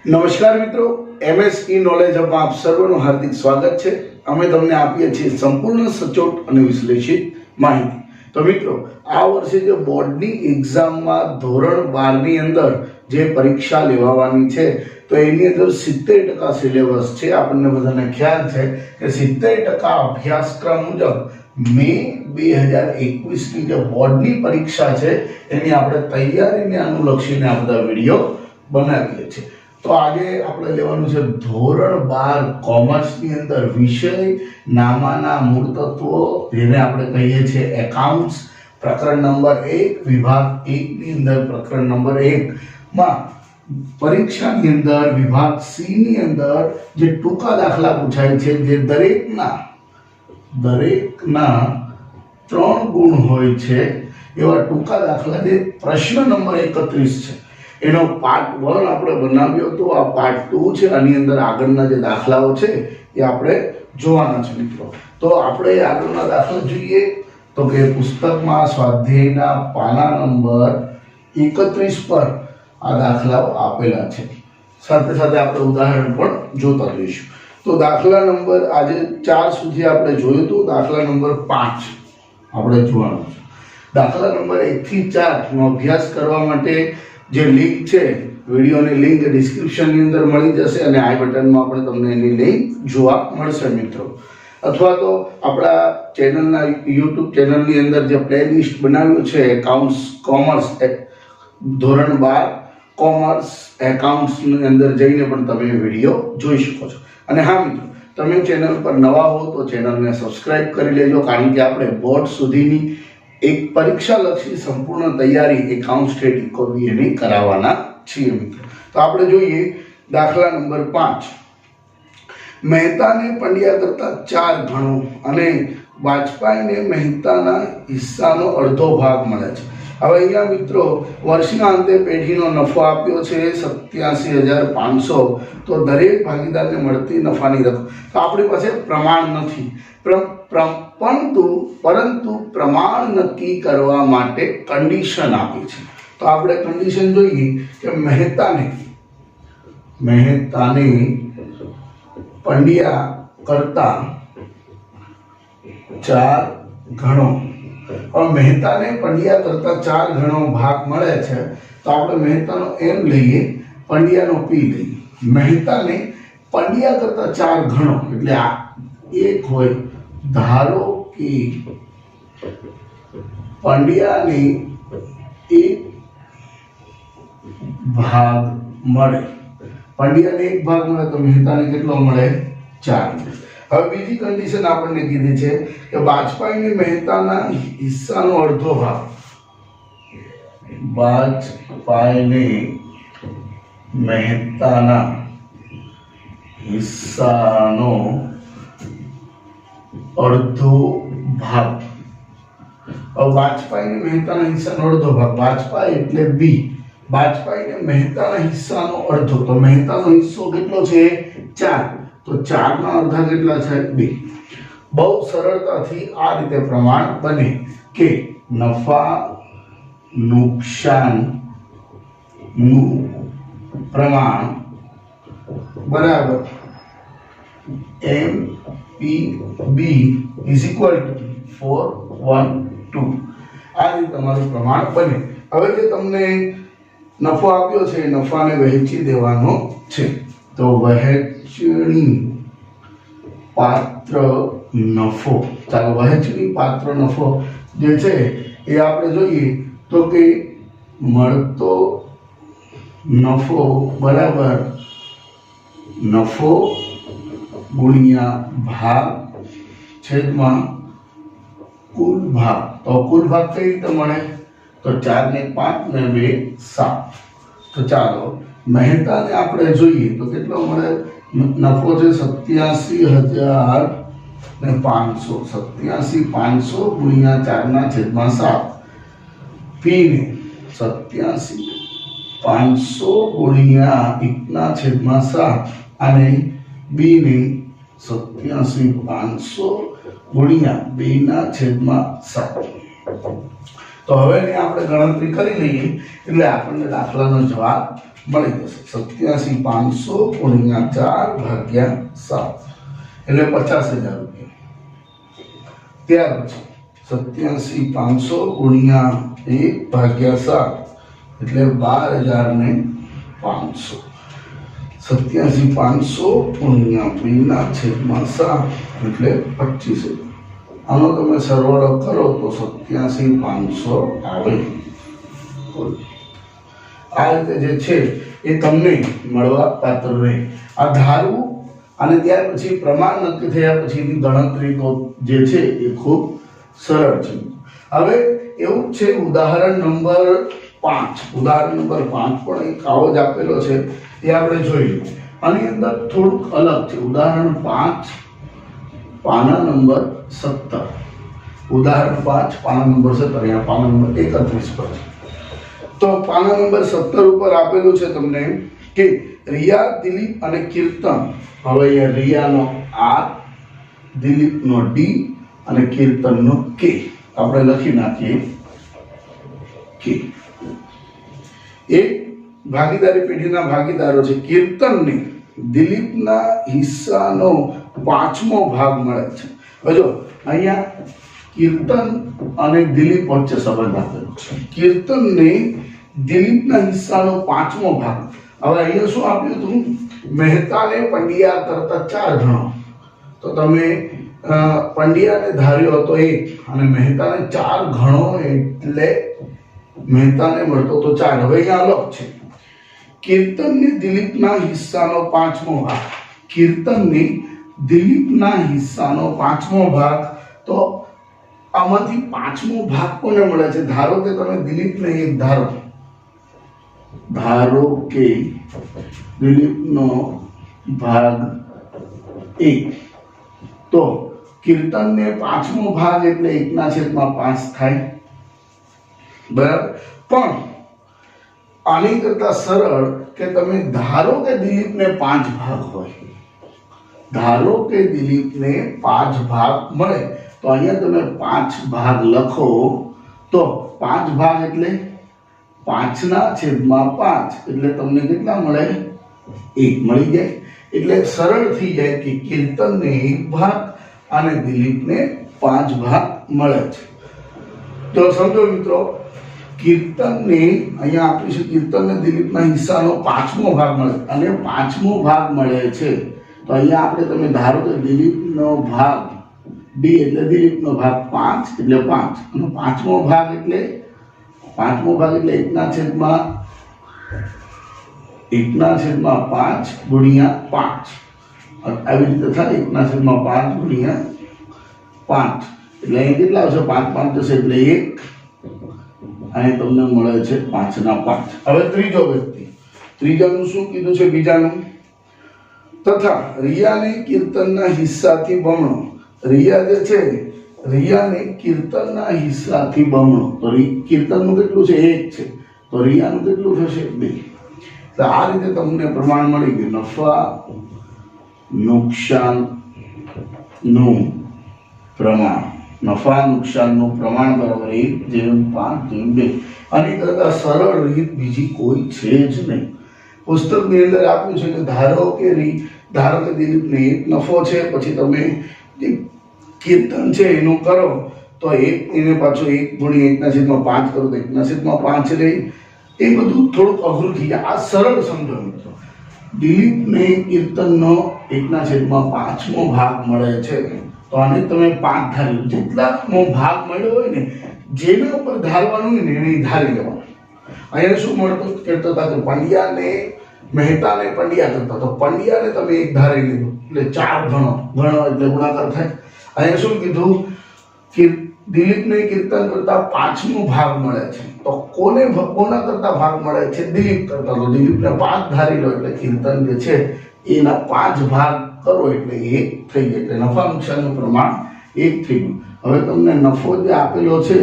નમસ્કાર મિત્રો, એમએસઈ નોલેજ હબમાં આપ સર્વનું હાર્દિક સ્વાગત છે। અમે તમને આપીએ છીએ સંપૂર્ણ સચોટ અને વિશ્લેષિત માહિતી। તો મિત્રો, આ વર્ષે જે બોર્ડની એક્ઝામમાં ધોરણ 12 ની અંદર જે પરીક્ષા લેવાવાની છે તો એની અંદર 70% સિલેબસ છે। આપણને બધાને ખ્યાલ છે કે 70% અભ્યાસક્રમ મુજબ મે 2021 ની જે બોર્ડની પરીક્ષા છે એની આપણે તૈયારીને અનુલક્ષીને આ બધા વિડીયો બનાવીએ છીએ। તો આજે આપણે લેવાનું છે ધોરણ 12 કોમર્સ ની અંદર વિષય નામાના મૂળ તત્વો, જેને આપણે કહીએ છીએ એકાઉન્ટ્સ, પ્રકરણ નંબર 1 વિભાગ 1 ની અંદર પ્રકરણ નંબર 1 માં પરીક્ષાની અંદર વિભાગ સી ની અંદર જે ટૂંકા દાખલા પૂછાય છે, જે દરેકના 3 ગુણ હોય છે એવા ટૂંકા દાખલા, જે પ્રશ્ન નંબર 31 છે એનો પાર્ટ 1 આપણે બનાવ્યો હતો। આ પાર્ટ 2 છે। આની અંદર આગળના જે દાખલાઓ છે એ આપણે જોવાના છે મિત્રો। તો આપણે આગળના દાખલા જોઈએ તો કે પુસ્તકમાં સ્વાધ્યાયના પાના નંબર 31 પર આ દાખલાઓ આપેલા છે। સાથે સાથે આપણે ઉદાહરણ પણ જોતા જઈશું। તો દાખલા નંબર આજે 4 સુધી આપણે જોયું તો દાખલા નંબર 5 આપણે જોવાનો છે। દાખલા નંબર 1 થી 4 નો અભ્યાસ કરવા માટે જે લિંક છે, વિડિયોની લિંક ડિસ્ક્રિપ્શનની અંદર મળી જશે અને આઈ બટનમાં આપણે તમને એની લિંક જોવા મળશે મિત્રો। અથવા તો આપણા ચેનલના YouTube ચેનલની અંદર જે પ્લેલિસ્ટ બનાવ્યું છે એકાઉન્ટ્સ કોમર્સ, ધોરણ 12 કોમર્સ એકાઉન્ટ્સની અંદર જઈને પણ તમે વિડીયો જોઈ શકો છો। અને હા મિત્રો, તમે ચેનલ પર નવા હો તો ચેનલને સબસ્ક્રાઇબ કરી લેજો, કારણ કે આપણે બોર્ડ સુધીની એક પરીક્ષાલક્ષી સંપૂર્ણ તૈયારી એકાઉન્ટ સ્ટેટ ઇકોનોમી કરાવવાના છીએ મિત્રો। તો આપણે જોઈએ દાખલા નંબર 5। મહેતાને પંડ્યા કરતા 4 ગણો અને વાજપાઈને મહેતાના હિસ્સાનો અડધો ભાગ મળે છે। હવે અહીંયા મિત્રો વર્ષના અંતે પેઢીનો નફો આપ્યો છે 87,500। તો દરેક ભાગીદારને મળતી નફાની રકમ, તો આપણી પાસે પ્રમાણ નથી, પરંતુ પ્રમાણ નક્કી કરવા માટે કન્ડિશન આપી છે। તો આપણે કન્ડિશન જોઈએ કે મહેતાને પંડ્યા કરતા 4 ગણો, और મહેતાને પંડ્યા કરતા 4 ગણો ભાગ મળે છે। તો આપણે મહેતાનો એમ લઈએ, પંડ્યાનો પી લઈએ। મહેતાને પંડ્યા કરતા 4 ગણો એટલે આ એક હોય, ધારો કે પંડ્યાને 1 ભાગ મળે, પંડ્યાને 1 ભાગ મળે તો મહેતાને કેટલો મળે? 4। હવે બીજી કન્ડિશન આપણને કીધી છે કે વાજપાઈને મહેતાના હિસ્સાનો અડધો ભાગ, વાજપાઈને મહેતાના હિસ્સાનો અડધો ભાગ। હવે વાજપાઈને મહેતાના હિસ્સાનો અડધો ભાગ, વાજપાઈ એટલે બી, વાજપાઈને મહેતાના હિસ્સાનો અડધો, તો મહેતાનો હિસ્સો કેટલો છે? 4। તો 4 ના અડધા કેટલા છે? 2। બહુ સરળતાથી આ રીતે પ્રમાણ બને કે નફા નુકસાન નું પ્રમાણ બરાબર MPB = 4:1:2। આ રીતે તમારું પ્રમાણ બને। હવે જે તમને નફો આપ્યો છે એ નફાને વહેંચી દેવાનો છે। તો વહેંચણી પાત્ર નફો, ચાલો વહેંચણી પાત્ર નફો જે છે એ આપણે જોઈએ તો કે મળતો નફો બરાબર નફો ગુણ્યા ભાગ છેદમાં કુલ ભાગ। તો કુલ ભાગ કઈ રીતે મળે? તો 4 ને 5 ને 2 7। તો ચાલો મહેતાને આપણે જોઈએ તો કેટલો મળે? નફો છે 87,500, 87,500 ગુણ્યા 4 ના છેદમાં 7। પી ને 87,500 ગુણ્યા 1 ના છેદમાં 7 અને બી ને 87,500 ગુણ્યા 2 ના છેદમાં 7। તો હવે એની આપણે ગણતરી કરી લઈએ એટલે આપણને દાખલાનો જવાબ મળી જશે 87,500 ગુણ્યા 4 ભાગ્યા 7 એટલે 50,000 રૂપિયા। ત્યાર પછી 87,500 ગુણ્યા 1 ભાગ્યા 7 એટલે 12,500। 87,500 ગુણ્યા 2/7 એટલે 25,000। આનો તમે સરવાળો કરો તો 87,500 આવે। આ રીતે જે છે એ તમને મળવા પાત્ર રહે। આ ધારવું અને ત્યાર પછી પ્રમાણ નક્કી થયા પછીની ગણતરી તો જે છે એ ખૂબ સરળ છે। હવે એવું છે ઉદાહરણ નંબર 5 ઉદાહરણ નંબર 5 પણ એક આવો જ આપેલો છે એ આપણે જોઈએ। આની અંદર થોડુંક અલગ છે। ઉદાહરણ 5 પાના નંબર 17 ઉદાહરણ 5 પાના નંબર 17 અહીંયા પાના નંબર 31 પર છે। તો પાના નંબર 17 ઉપર આપેલું છે તમને કે રિયા, દિલીપ અને કીર્તન। હવે અહીંયા રિયાનો R, દિલીપનો D અને કીર્તનનો K આપણે લખી નાખીએ K। એક ભાગીદારી પેઢીના ભાગીદારો છે। કીર્તનને દિલીપના હિસ્સાનો 5મો ભાગ મળે છે। હવે જો અહીંયા કીર્તન અને દિલીપ વચ્ચે સંબંધ આપેલો છે। કીર્તનને દિલીપના હિસ્સાનો 5મો ભાગ। હવે અહીંયા શું આપ્યું હતું? મહેતાને પંડ્યા કરતા 4 ગણો। તો તમે પંડ્યાને ધાર્યો હતો 1 અને મહેતાને 4 ગણો એટલે મહેતાને મળતો તો 4। હવે અહીંયા અલગ છે। કીર્તનને દિલીપના હિસ્સાનો 5મો ભાગ। કીર્તનને દિલીપના હિસ્સાનો 5મો ભાગ। તો આમાંથી 5મો ભાગ કોને મળે છે? ધારો કે તમે દિલીપને 1 ધારો કે દિલીપનો ભાગ 1 તો કીર્તનને 5મો ભાગ એટલે 1/5 થાય, બરાબર। પણ આની કરતા સરળ કે તમે ધારો કે દિલીપને 5 ભાગ હોય, ધારો કે દિલીપને 5 ભાગ મળે તો અહીંયા તમે 5 ભાગ લખો તો 5 ભાગ એટલે 5/5 એટલે તમને કેટલા મળે? 1 મળી જાય। એટલે સરળ થઈ જાય કે કીર્તનને 1 ભાગ અને દિલીપને 5 ભાગ મળે છે। તો સમજો મિત્રો, કીર્તનને અહીંયા આપ્યું છે કીર્તનને દિલીપના હિસ્સાનો 5મો ભાગ મળે અને 5મો ભાગ મળે છે તો અહીંયા આપણે તમે ધારો કે દિલીપનો ભાગ D એટલે દિલીપનો ભાગ 5 એટલે 5 અને 5મો ભાગ એટલે 1/5 ગુણ્યા 5 આવી રીતે થાય। 1/5 ગુણ્યા 5 એટલે અહીં કેટલા આવશે? 5 જશે એટલે 1 અને તમને મળે છે 5/5। હવે ત્રીજો વ્યક્તિ, ત્રીજાનું શું કીધું છે? બીજાનું તથા રિયાને કીર્તનના હિસ્સાથી બમણો। રિયા જે છે, રિયાને કીર્તનના હિસ્સાથી બમણો। તો કીર્તનનું કેટલું છે? 1 છે તો રિયાનું કેટલું થશે? 2। તો આ રીતે તમને પ્રમાણ મળી ગયું। નફા નુકસાનનું પ્રમાણ, નફા નુકસાનનું પ્રમાણ બરાબર 1/5/2। આની કરતા સરળ રીત બીજી કોઈ છે જ નહીં। પુસ્તકની અંદર આપ્યું છે કે ધારો કે દિલીપને 1 નફો છે, પછી તમે જે કીર્તન છે એનું કરો તો એને પાછો 1 ગુણ્યા 1/5 કરો તો 1/5 રહે। એ બધું થોડુંક અઘરું થઈ જાય। આ સરળ સમજો મિત્રો। દિલીપને કીર્તનનો 1/5મો ભાગ મળે છે તો આને તમે 5 ધાર્યું। જેટલાનો ભાગ મળ્યો હોય ને, જેના ઉપર ધારવાનું હોય ને એને ધારી લેવાનું। અહીંયા શું મળતું કહેતો હતા કે પંડ્યાને મહેતાને પંડ્યા કરતા, તો પંડ્યાને તમે 1 ધારી લીધું એટલે 4 ગણો એટલે ગુણાકાર થાય। અહીંયા શું કીધું કે દિલીપને કીર્તન કરતા 5મો ભાગ મળે છે તો કોના કરતા ભાગ મળે છે? દિલીપ કરતા। તો દિલીપને 5 ધારી લો એટલે કીર્તન જે છે એના 5 ભાગ કરો એટલે 1 થઈ જાય। એટલે નફા નુકસાનનું પ્રમાણ 1 થઈ ગયું। હવે તમને નફો જે આપેલો છે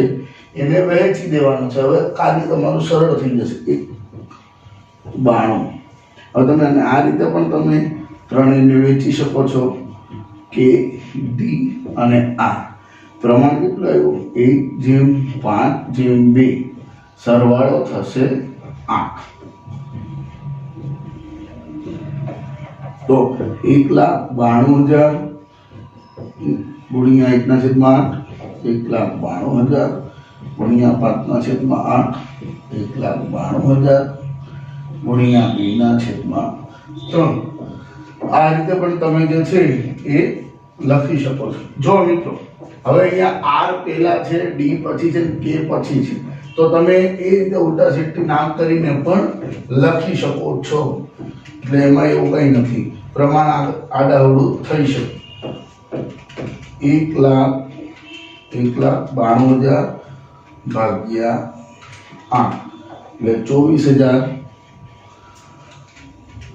એને વહેંચી દેવાનો છે। હવે કાર્ય તમારું સરળ થઈ જશે। 92। હવે તમે આ રીતે પણ તમે ત્રણેયને વેચી શકો છો, કે D અને R। પ્રમાણ કેટલું આવ્યું? 1/5/2 સરવાળો થશે 8. તો 1,92,000 ગુણ્યા 1/8, 1,92,000 ગુણ્યા 5/8, 1,92,000 ગુણ્યા 2/3. આ રીતે પણ તમે જે છે એ લખી શકો છો. જો મિત્રો હવે અહીંયા આર પહેલા છે, ડી પછી છે, કે પછી છે, તો તમે એ રીતે ઉલટા સીધું નામ કરીને પણ લખી શકો છો. એટલે એમાં એવું કંઈ નથી, પ્રમાણ આડાઅવળું થઈ શકે. 1,92,000 ભાગ્યા 8 એટલે 24,000.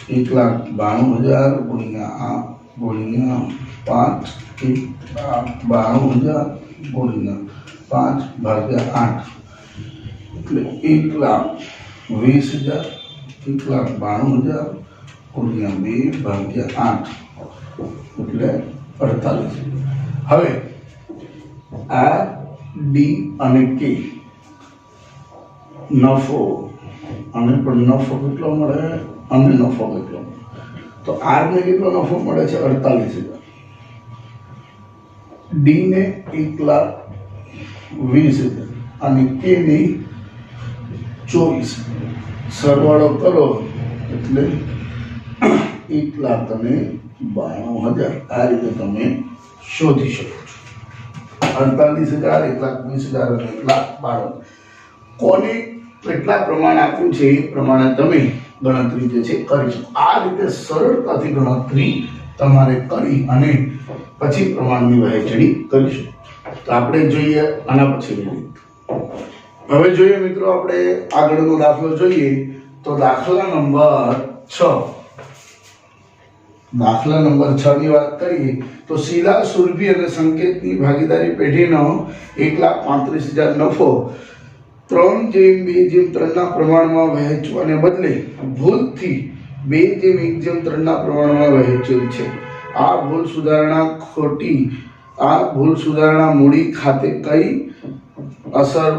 1,92,000 ગુણ્યા 5, 1,92,000 ગુણ્યા 5 ભાગ્યા 8 એટલે 1,20,000. 1,92,000 ગુણ્યા 2 ભાગ્યા 8 એટલે 48. હવે આ ડી અને કે નફો, અને પણ નફો કેટલો મળે અને નફો કેટલો મળે? તો આર ને કેટલો નફો મળે છે? 48,000. ડી ને 1,20,000 અને કે ને 24,000. સરવાળો કરો એટલે 1,92,000. આ રીતે તમે શોધી શકો છો. 48,000, 1,20,000 અને 1,92,000. કોને કેટલા પ્રમાણ આપ્યું છે એ પ્રમાણે તમે ગણતરી જે છે કરી શકો. આ રીતે સરળતાથી ગણતરી તમારે કરી અને પછી પ્રમાણની વહેંચણી કરી શકો. તો આપણે જોઈએ આના પછી. હવે જોઈએ મિત્રો, આપણે આગળનો દાખલો જોઈએ તો દાખલા નંબર 6. દાખલા નંબર 6 ની વાત કરીએ તો શીલા, સુરભી અને સંકેતની ભાગીદારી પેઢીનો 1,35,000 નફો 3/2/3 ના પ્રમાણમાં વહેંચવાને બદલે ભૂલથી 2/1/3 ના પ્રમાણમાં વહેંચેલ છે. આ ભૂલ સુધારણા મૂડી ખાતે કઈ અસર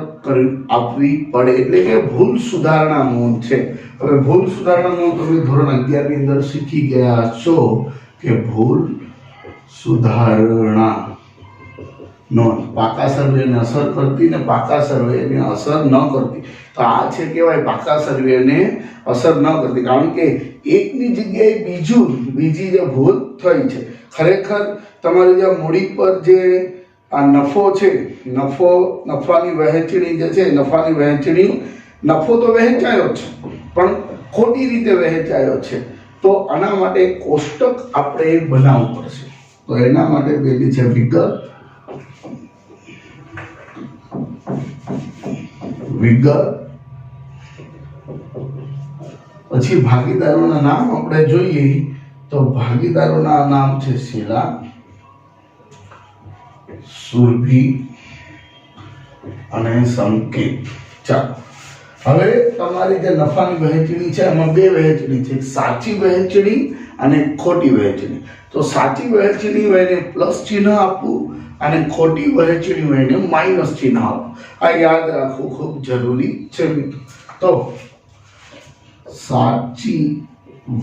આપવી પડે? એટલે કે ભૂલ સુધારણા નોંધ છે. હવે ભૂલ સુધારણા નોંધ તમે ધોરણ 11 ની અંદર શીખી ગયા છો કે ભૂલ સુધારણા નોંધ પાકા સર્વેને અસર કરતી ને પાકા સર્વેને અસર ન કરતી. તો આ છે કહેવાય પાકા સર્વેને અસર ન કરતી, કારણ કે એકની જગ્યાએ બીજી જે ભૂલ થઈ છે. ખરેખર તમારી જે મૂડી પર જે આ નફો છે, નફાની વહેંચણી જે છે, નફો તો વહેંચાયો છે પણ ખોટી રીતે વહેંચાયો છે. તો આના માટે કોષ્ટક આપણે બનાવવું પડશે. તો એના માટે પેલી છે વિગત. પછી ભાગીદારોના નામ આપણે જોઈએ તો ભાગીદારોના નામ છે શીલા, સુરભી અને સંકેત. ચાલો હવે તમારી જે નફાની વહેંચણી છે એમાં બે વહેંચણી છે, સાચી વહેંચણી અને ખોટી વહેંચણી. તો સાચી વહેંચણી હોય એને પ્લસ ચિહ્ન આપવું અને ખોટી વહેંચણી હોય એને માઇનસ ચિહ્ન આપવું. આ યાદ રાખવું ખૂબ જરૂરી છે મિત્રો. તો સાચી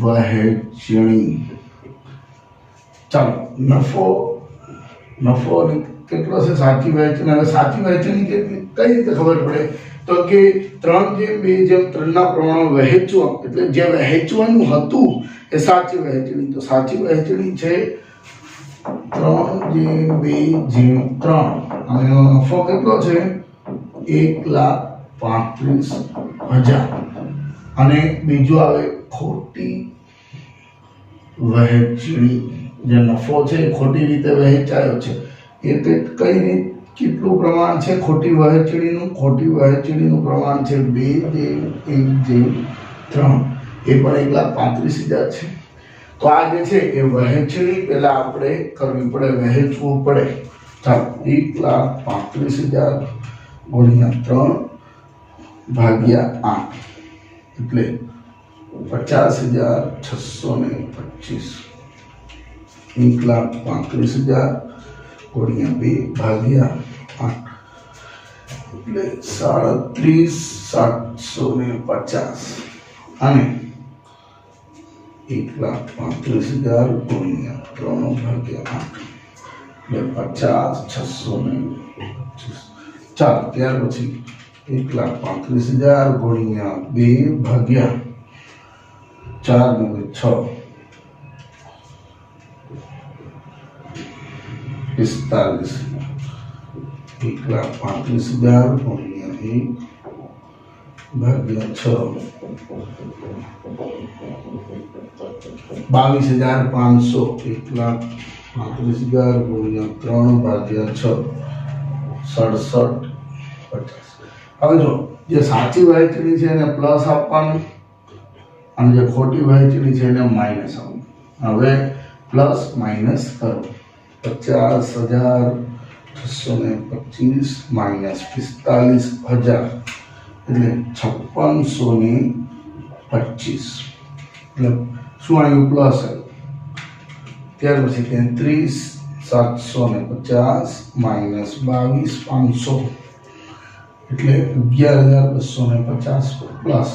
વહેંચણી, ચાલો નફો કેટલો છે સાચી વહેંચણી? અને સાચી વહેંચણી કેટલી કઈ રીતે ખબર પડે? તો કે 3/2/3 ના પ્રમાણમાં વહેંચવું, એટલે જે વહેંચવાનું હતું એ સાચી વહેંચણી. તો સાચી વહેંચણી છે 3/2/3 અને એનો નફો કેટલો છે? 1,35,000. અને બીજું આવે ખોટી વહેંચણી. જે નફો છે એ ખોટી રીતે વહેંચાયો છે. એ કઈ રીત કેટલું પ્રમાણ છે ખોટી વહેંચણીનું? ખોટી વહેંચણીનું પ્રમાણ છે 2/1/3. એ પણ 1,35,000 છે. તો આ જે છે એ વહેંચણી પહેલા આપણે કરવી પડે, વહેંચવું પડે. ચાલો 1,35,000 ગુણ્યા 3 ભાગ્યા 8 એટલે 50,625. 1,35,000 ગુણ્યા 2 ભાગ્યા 8 એટલે 37,750 અને 1,35,000 ગુણ્યા 3 ભાગ્યા 8 એટલે 50,625. ચાલો ત્યાર પછી 1,35,000 ગુણ્યા 2 ભાગ્યા 4 ને 6 45. 1,35,000 ગુણ્યા 1 ભાગ્યા 6 22,500. 1,35,000 ગુણ્યા 3 ભાગ્યા 6 67,50. હવે જો જે સાચી વહેંચણી છે એને પ્લસ આપવાનું અને જે ખોટી વહેંચણી છે એને માઇનસ આપવાનું. હવે પ્લસ માઇનસ કરો. 50,625 માઇનસ 45,000 એટલે 56,025. એટલે શું આવ્યું? પ્લસ આવ્યું. ત્યાર પછી 33,750 માઇનસ 22,500 એટલે 11,250 પ્લસ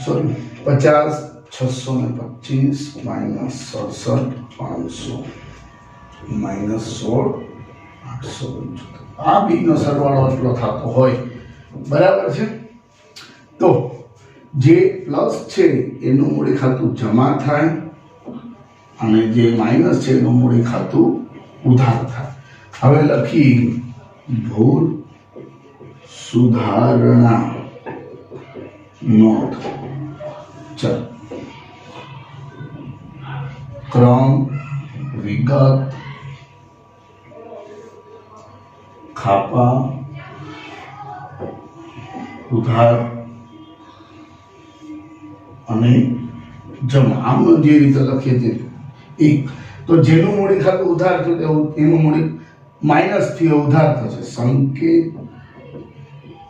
50,625 માઇનસ 67,500 માઇનસ 16,875. આ બીનો સરવાળો એટલો થતો હોય. બરાબર છે. તો જે પ્લસ છે એનું મૂડી ખાતું જમા થાય અને જે માઇનસ છે એનું મૂડી ખાતું ઉધાર થાય. હવે લખી ભૂલ સુધારણા નોંધ. ચલ ક્રમ વિગત ખાપા ઉધાર અને જમા. આમનો જે રીતે લખીએ છીએ એક તો જેનું મૂડી ખાતું ઉધાર થયું એનું મૂડી માઇનસ થી ઉધાર થશે. સંકેત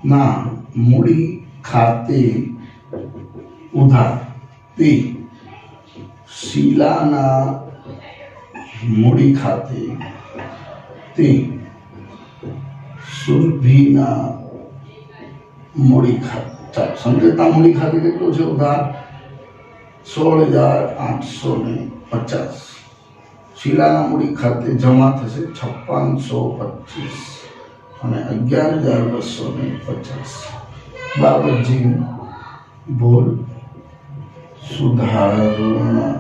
ના મૂડી ખાતે ઉધાર તે શીલાના મૂડી ખાતે તે સુરભીના મૂડી ખાતે. ચાલો સંકેતના મૂડી ખાતે કેટલું છે ઉધાર? 16,850. શીલાના મૂડી ખાતે જમા થશે 56,125 અને 11,250. બાબતજી ભૂલ સુધારણા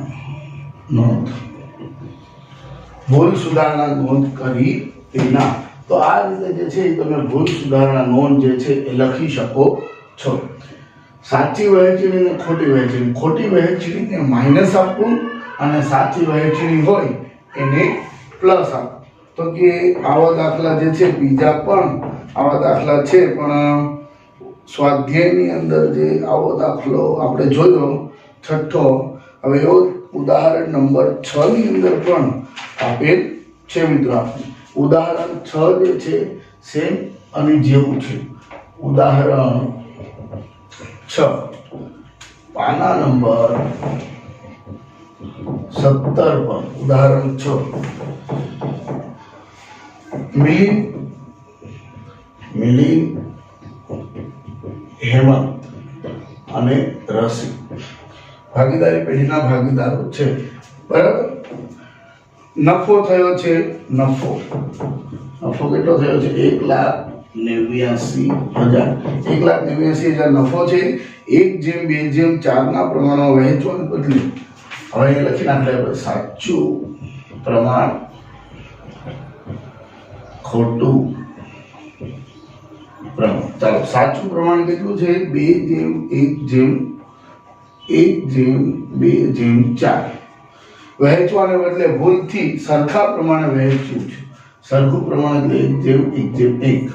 નોંધ. ભૂલ સુધારણા નોંધ કરી તેના. તો આ રીતે જે છે તમે ભૂલ સુધારણા નોંધ જે છે એ લખી શકો છો. સાચી વહેંચણી ને ખોટી વહેંચણી. ખોટી વહેંચણીને માઇનસ આપવું અને સાચી વહેંચણી હોય એને પ્લસ આપવું. તો કે આવા દાખલા જે છે બીજા પણ આવા દાખલા છે, પણ સ્વાધ્યાયની અંદર જે આવો દાખલો આપણે જોયો છઠ્ઠો, હવે એવો ઉદાહરણ નંબર 6 ની અંદર પણ આપેલ છે મિત્રો. ઉદાહરણ 6 જે છે સેમ અને જેવું છે. ઉદાહરણ 6 પાના નંબર 17 પર. ઉદાહરણ 6 મિલિંદ હેમંત અને રસિક ભાગીદારી પેઢીના ભાગીદારો છે. બરાબર. નફો થયો છે. નફો કેટલો થયો છે? 1,89,000. 1,89,000 નફો છે. 1/2/4 ના પ્રમાણમાં વહેંચવાને બદલે હવે એ લખી નાખે સાચું પ્રમાણ ખોટું પ્રમાણ. ચાલો સાચું પ્રમાણ કેટલું છે? 2/1/2/4. વહેંચવાને બદલે ભૂલથી સરખા પ્રમાણે વહેંચ્યું છે. સરખું પ્રમાણ એટલે 1/1/1.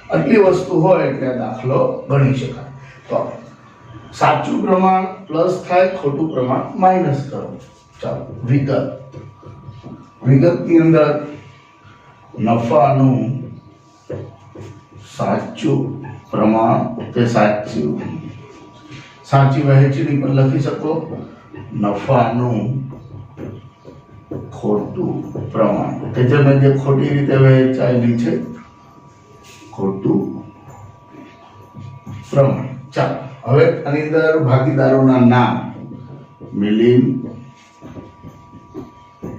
આટલી વસ્તુ હોય એટલે દાખલો ગણી શકાય. તો સાચું પ્રમાણ પ્લસ થાય, ખોટું પ્રમાણ માઇનસ કરો. ચાલો વિગતની અંદર નફાનું સાચું પ્રમાણ તે સાચી વહેંચણી પણ લખી શકો. નફાનું ખોટું પ્રમાણ કે જેમાં જે ખોટી રીતે વહેંચાયેલી છે ખોટું પ્રમાણ. ચાલો હવે આની અંદર ભાગીદારોના નામ મિલિંદ,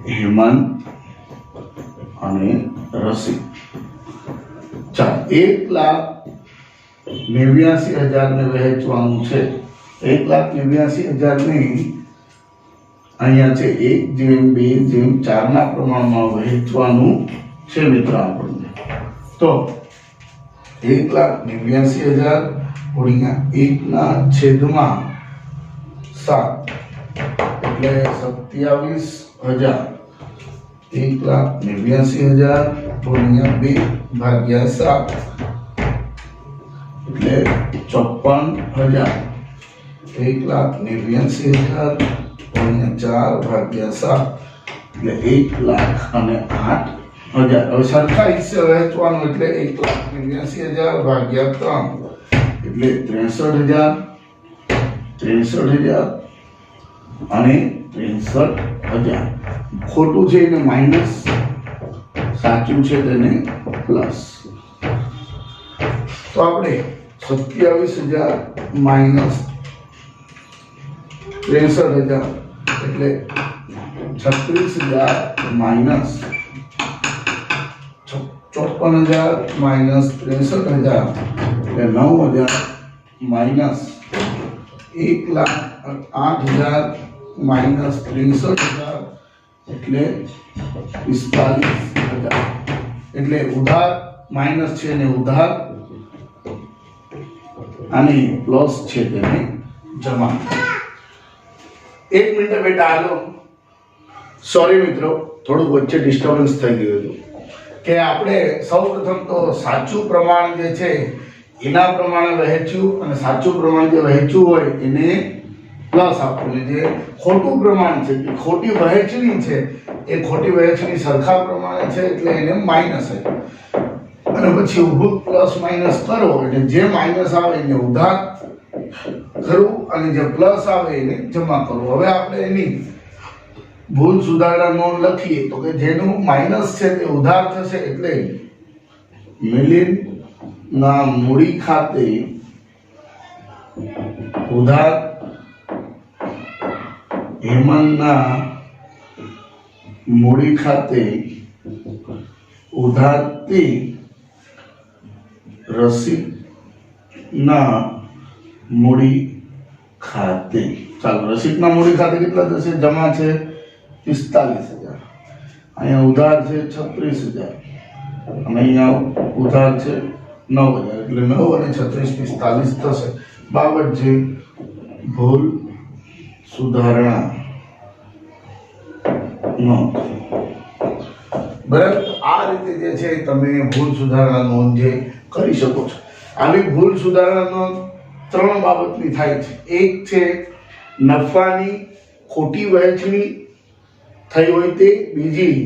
હેમંત અને રસિક. ચાલો 1,89,000 ને વહેંચવાનું છે. 1,89,000 ને અહીંયા છે 1/2/4 ના પ્રમાણમાં વહેંચવાનું છે મિત્રો આપણને. તો 1,89,000 ગુણ્યા 1/7 એટલે 27,000. 1,89,000 ગુણ્યા 2/7 એટલે 54,000. 1,89,000 ગુણ્યા 4/7 એટલે 1,08,000. હવે સરખા હિસ્સે વહેંચવાનું એટલે 1,89,000 ભાગ્યા 3 એટલે 63,000 અને 63,000. ખોટું છે એને માઇનસ, સાચું છે તેને પ્લસ. તો આપણે 27,000 માઇનસ 63,000 એટલે 36,000 માઇનસ 54,000 માઇનસ 63,000 એટલે 9,000 માઇનસ 1,08,000 માઇનસ 63,000 એટલે 45,000. એટલે ઉધાર માઇનસ છે ને ઉધાર અને પ્લસ છે તેને જમા. 1 મિનિટ બેટા હાલો. સોરી મિત્રો, થોડું વચ્ચે ડિસ્ટર્બન્સ થઈ ગયું હતું કે આપણે સૌપ્રથમ તો સાચું પ્રમાણ જે છે એના પ્રમાણે વહેંચ્યું અને સાચું પ્રમાણ જે વહેંચ્યું હોય એને પ્લસ આપવું. જે ખોટું પ્રમાણ છે કે ખોટી વહેંચણી છે એ ખોટી વહેંચણી સરખા પ્રમાણે છે એટલે એને માઇનસ આપ્યું અને પછી ઊભું પ્લસ માઇનસ કરો એટલે જે માઇનસ આવે એને ઉધાર કરવું અને જે પ્લસ આવે એને જમા કરવું. હવે આપણે એની ભૂલ સુધારણા નોંધ લખીએ તો કે જેનું માઇનસ છે તે ઉધાર થશે એટલે મિલિંદ ના મૂડી ખાતે ઉધાર, હેમંતના મૂડી ખાતે ઉધારથી રસિકના મૂડી ખાતે. ચાલો રસિકના મૂડી ખાતે કેટલા થશે? જમા છે 45,000, અહીંયા ઉધાર છે 36,000 અને અહીંયા ઉધાર છે 9,000 એટલે 9 અને 36 45 થશે. બાબત છે ભૂલ સુધારણા નોંધ. બરાબર, આ રીતે જે છે તમે ભૂલ સુધારણા નોંધ જે કરી શકો છો. આવી ભૂલ સુધારણા નોંધ 3 બાબતની થાય છે. એક છે નફાની ખોટી વહેંચણી થઈ હોય તે, બીજી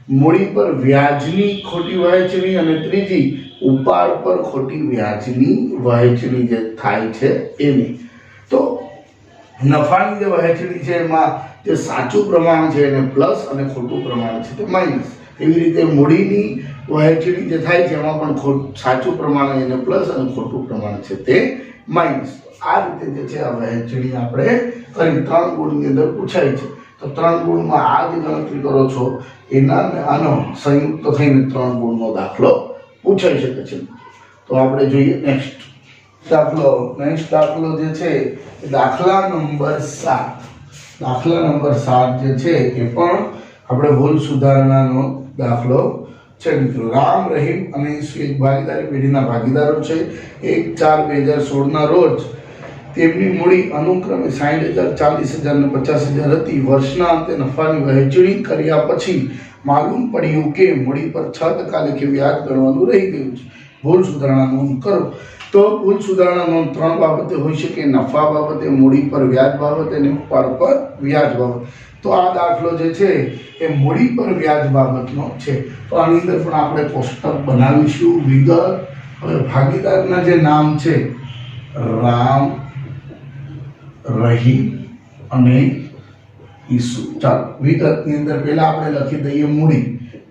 મૂડી પર વ્યાજની ખોટી વહેંચણી અને ત્રીજી ઉપાડ પર ખોટી વ્યાજની વહેંચણી જે થાય છે એની. તો નફાની જે વહેંચણી છે એમાં જે સાચું પ્રમાણ છે એને પ્લસ અને ખોટું પ્રમાણ છે તે માઇનસ. એવી રીતે મૂડીની વહેંચણી જે થાય છે એમાં પણ સાચું પ્રમાણ એને પ્લસ અને ખોટું પ્રમાણ છે તે માઇનસ. આ રીતે જે છે આ વહેંચણી આપણે કરી 3 ગુણની અંદર પૂછાય છે. તો 3 ગુણમાં આ જે ગણતરી કરો છો એના અને આનો સંયુક્ત થઈને 3 ગુણનો દાખલો પૂછાઈ શકે છે. તો આપણે જોઈએ નેક્સ્ટ દાખલો. નેક્સ્ટ દાખલો જે છે એ દાખલા નંબર 7. દાખલા નંબર 7 જે છે એ પણ આપણે ભૂલ સુધારણાનો દાખલો છે મિત્રો. રામ, રહીમ અને એક ભાગીદારી પેઢીના ભાગીદારો છે. 1/4/2016 ના રોજ તેમની મૂડી અનુક્રમે 60,000, 40,000 અને 50,000 હતી. વર્ષના અંતે નફાની વહેંચણી કર્યા પછી માલુમ પડ્યું કે મૂડી પર 6% લેખે વ્યાજ ગણવાનું રહી ગયું છે. ભૂલ સુધારણા નોંધ કરો. તો ભૂલ સુધારણા નોંધ 3 બાબતે હોઈ શકે: નફા બાબતે, મૂડી પર વ્યાજ બાબતે અને ઉપાડ પર વ્યાજ બાબતે. તો આ દાખલો જે છે એ મૂડી પર વ્યાજ બાબતનો છે. તો આની અંદર પણ આપણે કોષ્ટક બનાવીશું વિગત. હવે ભાગીદારના જે નામ છે રામ, રહીમ અને ઈસુ. ચાલો વિગતની અંદર પહેલા આપણે લખી દઈએ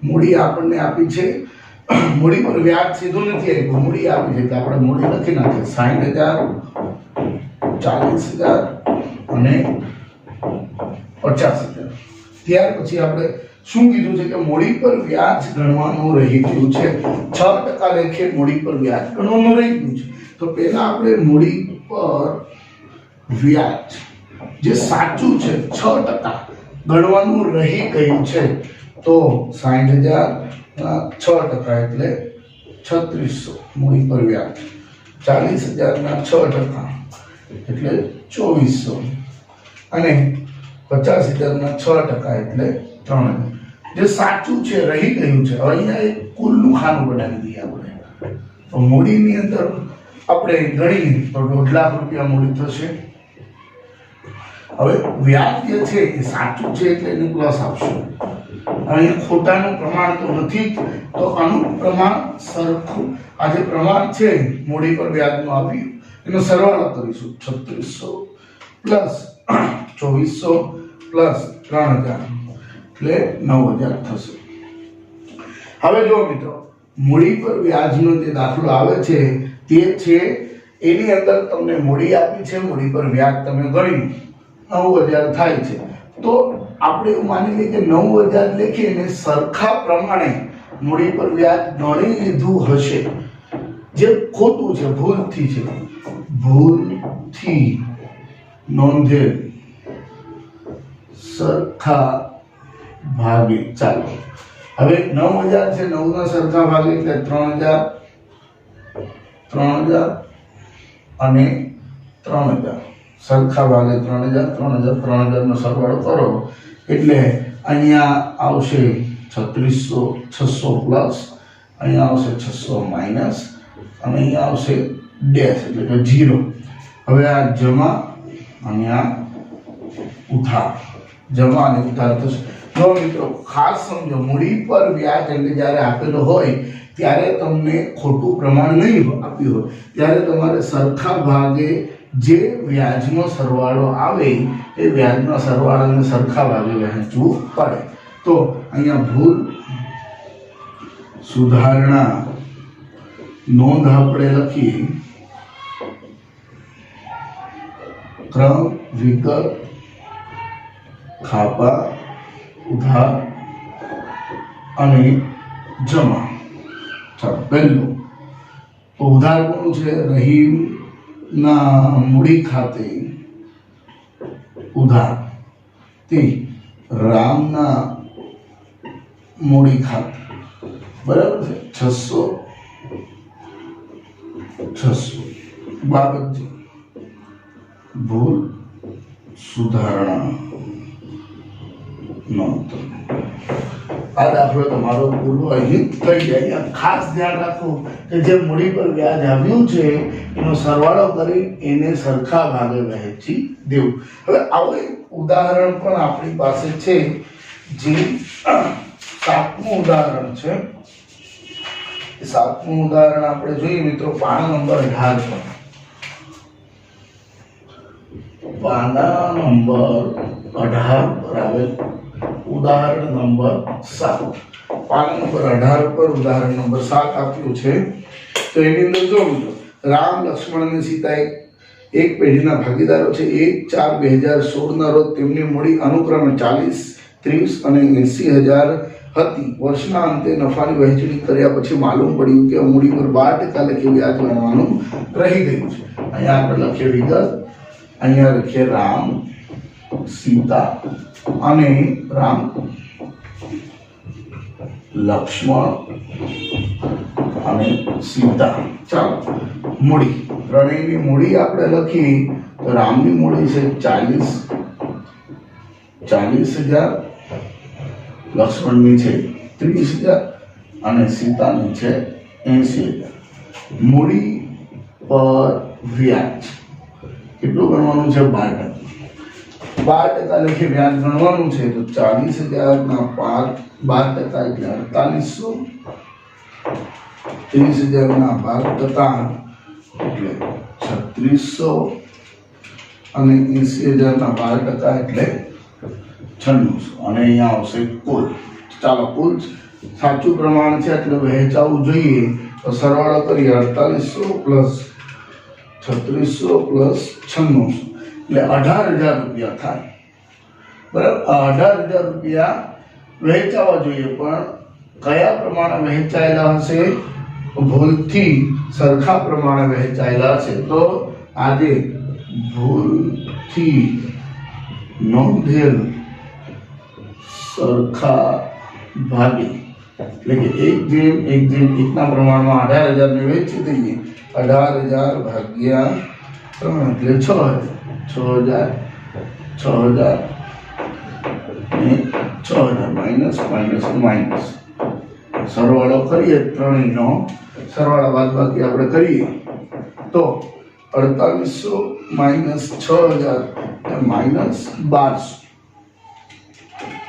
મૂડી આપણને આપી છે. મૂડી પર વ્યાજ સીધું નથી આપ્યું, મૂડી આપી છે એટલે આપણે મૂડી લખી નાખીએ 60,000, 40,000 અને 50,000. ત્યાર પછી આપણે શું કીધું છે કે મૂડી પર વ્યાજ ગણવાનું રહી ગયું છે. 6% લેખે મૂડી પર વ્યાજ ગણવાનું રહી ગયું છે. તો પહેલા આપણે મૂડી પર વ્યાજ જે સાચું છે 6% ગણવાનું રહી ગયું છે. તો 60,000 6% એટલે 3600 મૂડી પર વ્યાજ, 40,000 6% એટલે 2400 અને 50,000 6% એટલે 3,000. જે સાચું છે રહી ગયું છે. હવે અહીંયા એક કુલનું ખાનું બનાવી દઈએ આપણે. તો મૂડીની અંદર આપણે ગણીએ તો 1.5 લાખ રૂપિયા મૂડી થશે. હવે વ્યાજ જે છે એ સાચું છે એટલે એને પ્લસ આપશું. અહીંયા ખોટાનું પ્રમાણ તો નથી તો આનું પ્રમાણ સરખું, આ જે પ્રમાણ છે મૂડી પર વ્યાજનું આપ્યું એનો સરવાળો કરીશું. 3600 પ્લસ 2400 પ્લસ 3,000 એટલે 9,000 થશે. હવે જો મિત્રો મૂડી પર વ્યાજનો જે દાખલો આવે છે તે છે એની અંદર તમને મૂડી આપી છે, મૂડી પર વ્યાજ તમે ગણ્યું 9,000 થાય છે. તો આપણે એવું માની લઈએ કે 9,000 લખીને સરખા પ્રમાણે મૂડી પર વ્યાજ ગણી લીધું હશે. જે ખોટું છે, ભૂલથી નોંધેલ સરખા ભાગે. ચાલો હવે 9,000 છે, 9 ના સરખા ભાગે એટલે 3,000 અને 3,000 સરખા ભાગે 3,000 નો સરવાળો કરો એટલે અહીંયા આવશે 3600 પ્લસ, અહીંયા આવશે 600 માઇનસ અને અહીંયા આવશે ડેશ એટલે કે 0. હવે આ જમા અને આ ઉધાર, જમા અને ઉધાર થશે. જો મિત્રો ખાસ સમજો, મૂડી પર વ્યાજ એટલે જ્યારે આપેલો હોય ત્યારે તમને ખોટું પ્રમાણ નહીં આપ્યું હોય ત્યારે તમારે સરખા ભાગે જે વ્યાજનો સરવાળો આવે એ વ્યાજના સરવાળાને સરખા ભાગે વહેંચવું પડે. તો અહીંયા ભૂલ સુધારણા નોંધ આપણે લખી ક્રમ, વિગત, ખાપા, ઉધાર અને જમા. ચાલો પહેલું ઉધાર કોનું છે? રહીમ ના મૂડી ખાતે ઉધાર તે રામના મૂડી ખાતે, બરાબર છે. 600 બાબત ભૂલ સુધારણા નોંધ. આ દાખલો તમારો પૂરો અહીં થઈ જાય. ખાસ ધ્યાન રાખવું કે જે મૂડી પર વ્યાજ આવ્યું છે એનો સરવાળો કરી એને સરખા ભાગે વહેંચી દેવું. હવે આવું એક ઉદાહરણ પણ આપણી પાસે છે જે 7મું ઉદાહરણ છે. 7મું ઉદાહરણ આપણે જોઈએ મિત્રો પાના નંબર 18 પર. પાના નંબર 18 પર આવેલ ઉદાહરણ નંબર 7. પાના નંબર 18 પર ઉદાહરણ નંબર 7 આપ્યું છે. તો એની અંદર જો મિત્રો રામ, લક્ષ્મણ અને સીતા એક પેઢીના ભાગીદારો છે. 1/4/2016 ના રોજ તેમની મૂડી અનુક્રમે 40, 30 અને 80,000 હતી. વર્ષના અંતે નફાની વહેંચણી કર્યા પછી માલુમ પડ્યું કે મૂડી પર 12% લેખે વ્યાજ ગણવાનું રહી ગયું છે. અહીંયા આપણે લખીએ વિગત, અહીંયા લખીએ રામ, સીતા અને રામ, લક્ષ્મણ અને સીતા. ચાલો મૂડી, ત્રણેયની મૂડી આપણે લખી તો રામની મૂડી છે 40,000, લક્ષ્મણની છે 30,000 અને સીતાની છે 80,000. મૂડી પર વ્યાજ કેટલું ગણવાનું છે? 12% લેખે વ્યાજ ગણવાનું છે. તો 40,000 ના 12% એટલે 4800, 30,000 ના 12% એટલે 3600 અને 80,000 ના 12% એટલે 9600 અને અહીંયા આવશે કુલ. ચાલો કુલ સાચું પ્રમાણ છે એટલે વહેંચાવું જોઈએ તો સરવાળો કરીએ 4800 પ્લસ 3600 પ્લસ 9600 એટલે 18000 રૂપિયા થાય. બરાબર, 18000 રૂપિયા વહેંચાવા જોઈએ પણ કયા પ્રમાણે વહેંચાયેલા હશે? ભૂલથી સરખા પ્રમાણે વહેંચાયેલા હશે. તો આજે ભૂલથી નોંધેલ સરખા ભાગે એટલે કે 1:1:1 પ્રમાણમાં 18000 ને વહેંચી દઈએ. 18000 ભાગ્યા 3 એટલે 6000 ને 6000 માઇનસ માઇનસ સરવાળો કરીએ ત્રણેયનો સરવાળા બાદબાકી આપણે કરીએ તો 4800 માઇનસ 6000 એટલે માઇનસ 1200,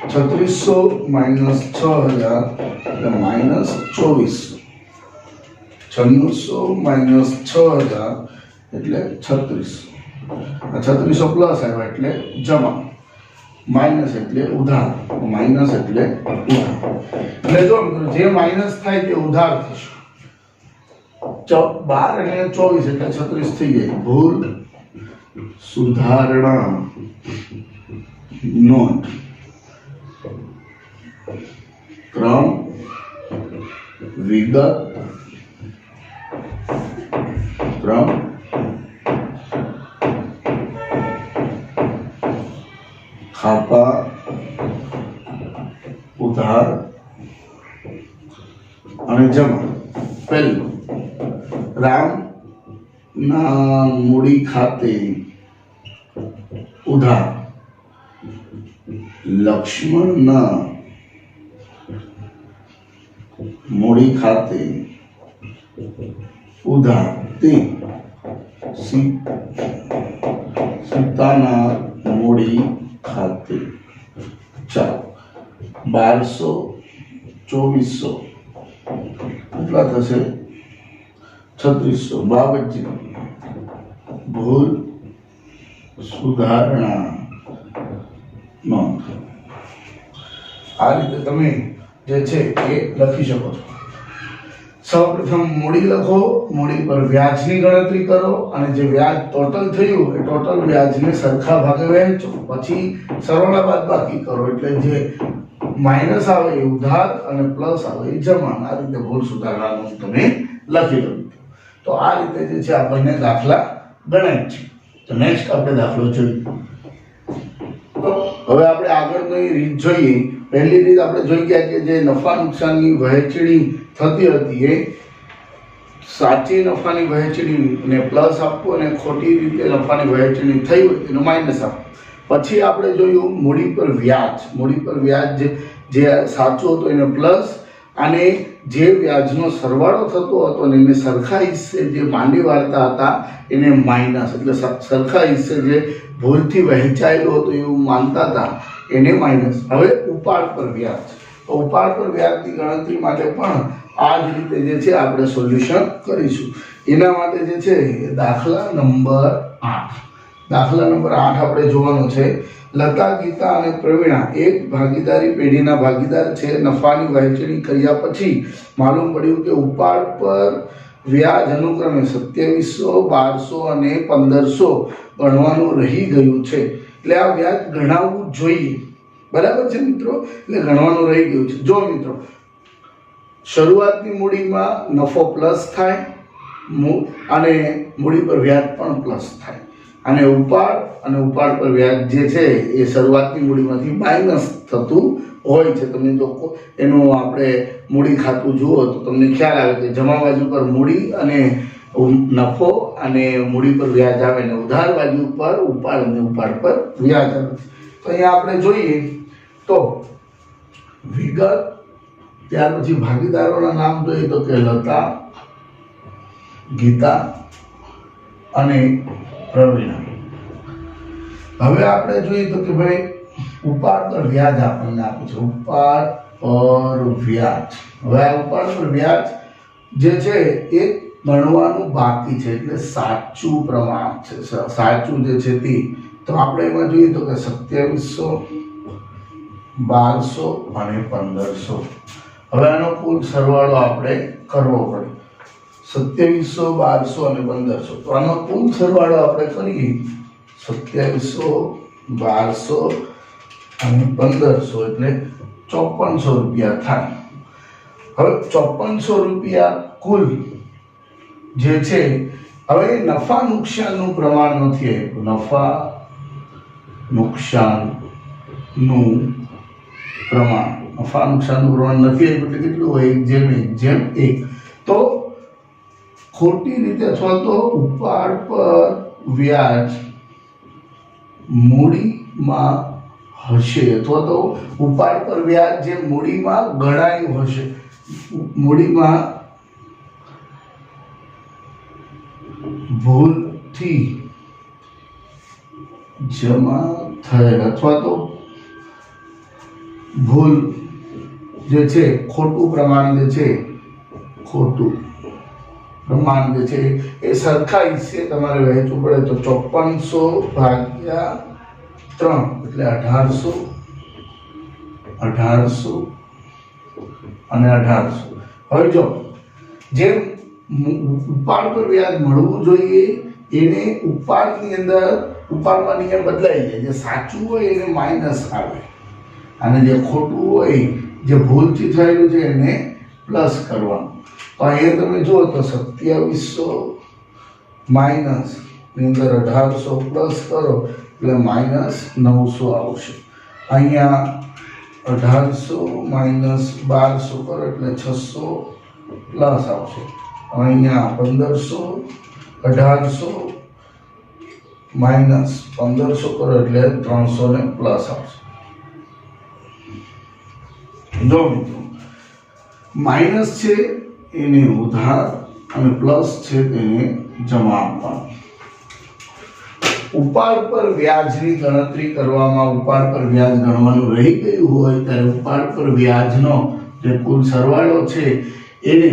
3600 માઇનસ 6000 એટલે માઇનસ 2400, 9600 માઇનસ 6000 એટલે 3600. 3600 પ્લસ આવ્યા એટલે જમા, માઇનસ એટલે ઉધાર, માઇનસ એટલે ઉધાર. એટલે જો જે માઇનસ થાય તે ઉધાર થશે. 12 અને 24 એટલે 36 થઈ જાય. ભૂલ સુધારણા નોંધ ક્રમ વિગત ક્રમ ખાપા ઉધાર અને જમા. પહેલું, રામ ના મૂડી ખાતે ઉધાર, લક્ષ્મણ ના મૂડી ખાતે ઉધાર, તે સીતાના મૂડી ખાતે. ચાલો 1200 2400 કેટલા થશે? 3600. બાબતજી ભૂલ સુધારણા નોંધ. આ રીતે તમે જે છે એ લખી શકો છો. સૌપ્રથમ મૂડી લખો, મૂડી પર વ્યાજની ગણતરી કરો અને જે વ્યાજ ટોટલ થયું એ ટોટલ વ્યાજને સરખા ભાગે વહેંચો. પછી સરવાળા બાદબાકી કરો એટલે જે માઇનસ આવે એ ઉધાર અને પ્લસ આવે એ જમા. આ રીતે ભૂલ સુધારણાનું તમે લખી લો. તો આ રીતે જે છે આપણને દાખલા ગણાય છે. તો નેક્સ્ટ આપણે દાખલો જોઈએ. હવે આપણે આગળની રીત જોઈએ. પહેલી રીત આપણે જોઈ ગયા કે જે નફા નુકસાનની વહેંચણી થતી હતી એ સાચી નફાની વહેંચણીને પ્લસ આપવું અને ખોટી રીતે નફાની વહેંચણી થઈ હોય એનો માઇનસ આપવું. પછી આપણે જોયું મૂડી પર વ્યાજ. મૂડી પર વ્યાજ જે સાચું હતું એને પ્લસ અને જે વ્યાજનો સરવાળો થતો હતો અને એને સરખા હિસ્સે જે માંડી વાળતા હતા એને માઇનસ એટલે સરખા હિસ્સે જે ભૂલથી વહેંચાયેલું હતું એવું માનતા હતા એને માઇનસ. હવે ઉપાડ પર વ્યાજ. તો ઉપાડ પર વ્યાજની ગણતરી માટે પણ આ જ રીતે જે છે આપણે સોલ્યુશન કરીશું. એના માટે જે છે દાખલા નંબર 8. દાખલા નંબર 8 આપણે જોવાનો છે. લતા, ગીતા અને પ્રવીણા એક ભાગીદારી પેઢીના ભાગીદાર છે. નફાની વહેંચણી કર્યા પછી માલુમ પડ્યું કે ઉપાડ પર વ્યાજ અનુક્રમે 2700, 1200 અને 1500 ગણવાનું રહી ગયું છે. એટલે આ વ્યાજ ગણાવવું જોઈએ. બરાબર છે મિત્રો? એટલે ગણવાનું રહી ગયું છે. જો મિત્રો શરૂઆતની મૂડીમાં નફો પ્લસ થાય અને મૂડી પર વ્યાજ પણ પ્લસ થાય અને ઉપાડ પર વ્યાજ જે છે એ શરૂઆતની મૂડીમાંથી માઇનસ થતું હોય છે. તમે જો એનું આપણે મૂડી ખાતું જુઓ તો તમને ખ્યાલ આવે કે જમા બાજુ પર મૂડી અને નફો અને મૂડી પર વ્યાજ આવે ને ઉધાર બાજુ પર ઉપાડ અને ઉપાડ પર વ્યાજ આવે. તો અહીંયા આપણે જોઈએ તો વિગત, ત્યાર પછી ભાગીદારોના નામ જોઈએ તો કે લતા, ગીતા અને પ્રવીણા. હવે આપણે જોઈએ તો કે ભાઈ ઉપાડ પર વ્યાજ આપણને આપ્યું છે. ઉપાડ પર વ્યાજ. હવે આ ઉપાડ પર વ્યાજ જે છે એ ગણવાનું બાકી છે એટલે સાચું પ્રમાણ છે. સાચું જે છે તે તો આપણે એમાં જોઈએ તો કે 2700 1200 અને 1500. હવે આનો કુલ સરવાળો આપણે કરવો પડે. 2700, 1200 અને 1500. તો આનો કુલ સરવાળો આપણે કરીએ. 2700, 1200 અને 1500 એટલે 5400 રૂપિયા થાય. હવે 5400 રૂપિયા કુલ જે છે, હવે નફા નુકસાનનું પ્રમાણ નથી આપ્યું. નફા નુકસાનનું પ્રમાણ નથી આપ્યું એટલે કેટલું હોય? 1:1. તો ખોટી રીતે અથવા તો ઉપાડ પર વ્યાજ મૂડીમાં હશે, અથવા તો ઉપાડ પર વ્યાજ જે મૂડીમાં ગણાયું હશે, મૂડીમાં ભૂલથી જમા થયેલ અથવા તો ભૂલ જે છે, ખોટું પ્રમાણ જે છે, ખોટું પ્રમાણ જે છે એ સરખા હિસ્સે તમારે વહેંચવું પડે. તો 5400 ભાગ્યા 3 એટલે 1800, 1800 અને 1800. હવે જો જેમ ઉપાડ પર વ્યાજ મળવું જોઈએ એને ઉપાડની અંદર ઉપાડમાં નિયમ બદલાઈ જાય. જે સાચું હોય એને માઇનસ આવે અને જે ખોટું હોય, જે ભૂલથી થયેલું છે એને પ્લસ કરવાનું. તો અહીંયા તમે જુઓ તો 2700 માઇનસ ની અંદર 1800 પ્લસ કરો એટલે -900 આવશે. અહીંયા 1800 માઇનસ 1200 કરો એટલે 600 પ્લસ આવશે. અહીંયા 1500, 1800 માઇનસ 1500 કરો એટલે 300 ને પ્લસ આવશે. જો મિત્રો માઇનસ છે એને ઉધાર અને પ્લસ છે તેને જમા આપવાનું. ઉપાડ પર વ્યાજની ગણતરી કરવામાં ઉપાડ પર વ્યાજ ગણવાનું રહી ગયું હોય ત્યારે ઉપાડ પર વ્યાજનો જે કુલ સરવાળો છે એને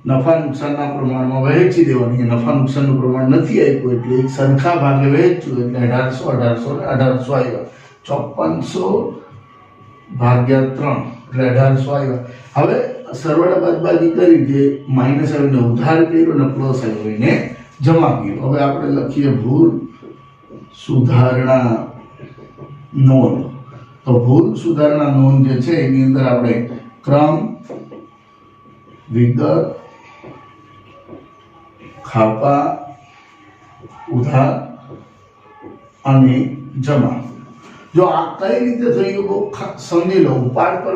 નફા નુકસાનના પ્રમાણમાં વહેંચી દેવાની. નફા નુકસાનનું પ્રમાણ નથી આપ્યું એટલે એક સરખા ભાગે વહેંચ્યું એટલે 1800, 1800 અને 1800 આવ્યા. 5400 ભાગ્યા 3 એટલે 1800 આવ્યા. હવે સરવાળા બાદબાકી કરી, જે માઇનસ આવીને ઉધાર કર્યો અને પ્લસ આવ્યો એને જમા કર્યો. હવે આપણે લખીએ ભૂલ સુધારણા નોંધ. તો ભૂલ સુધારણા નોંધ જે છે એની અંદર આપણે ક્રમ, વિગત, ખાપા, ઉધાર અને જમા. જો આ કઈ રીતે થયું બહુ સમજી લો. ઉપાડ પર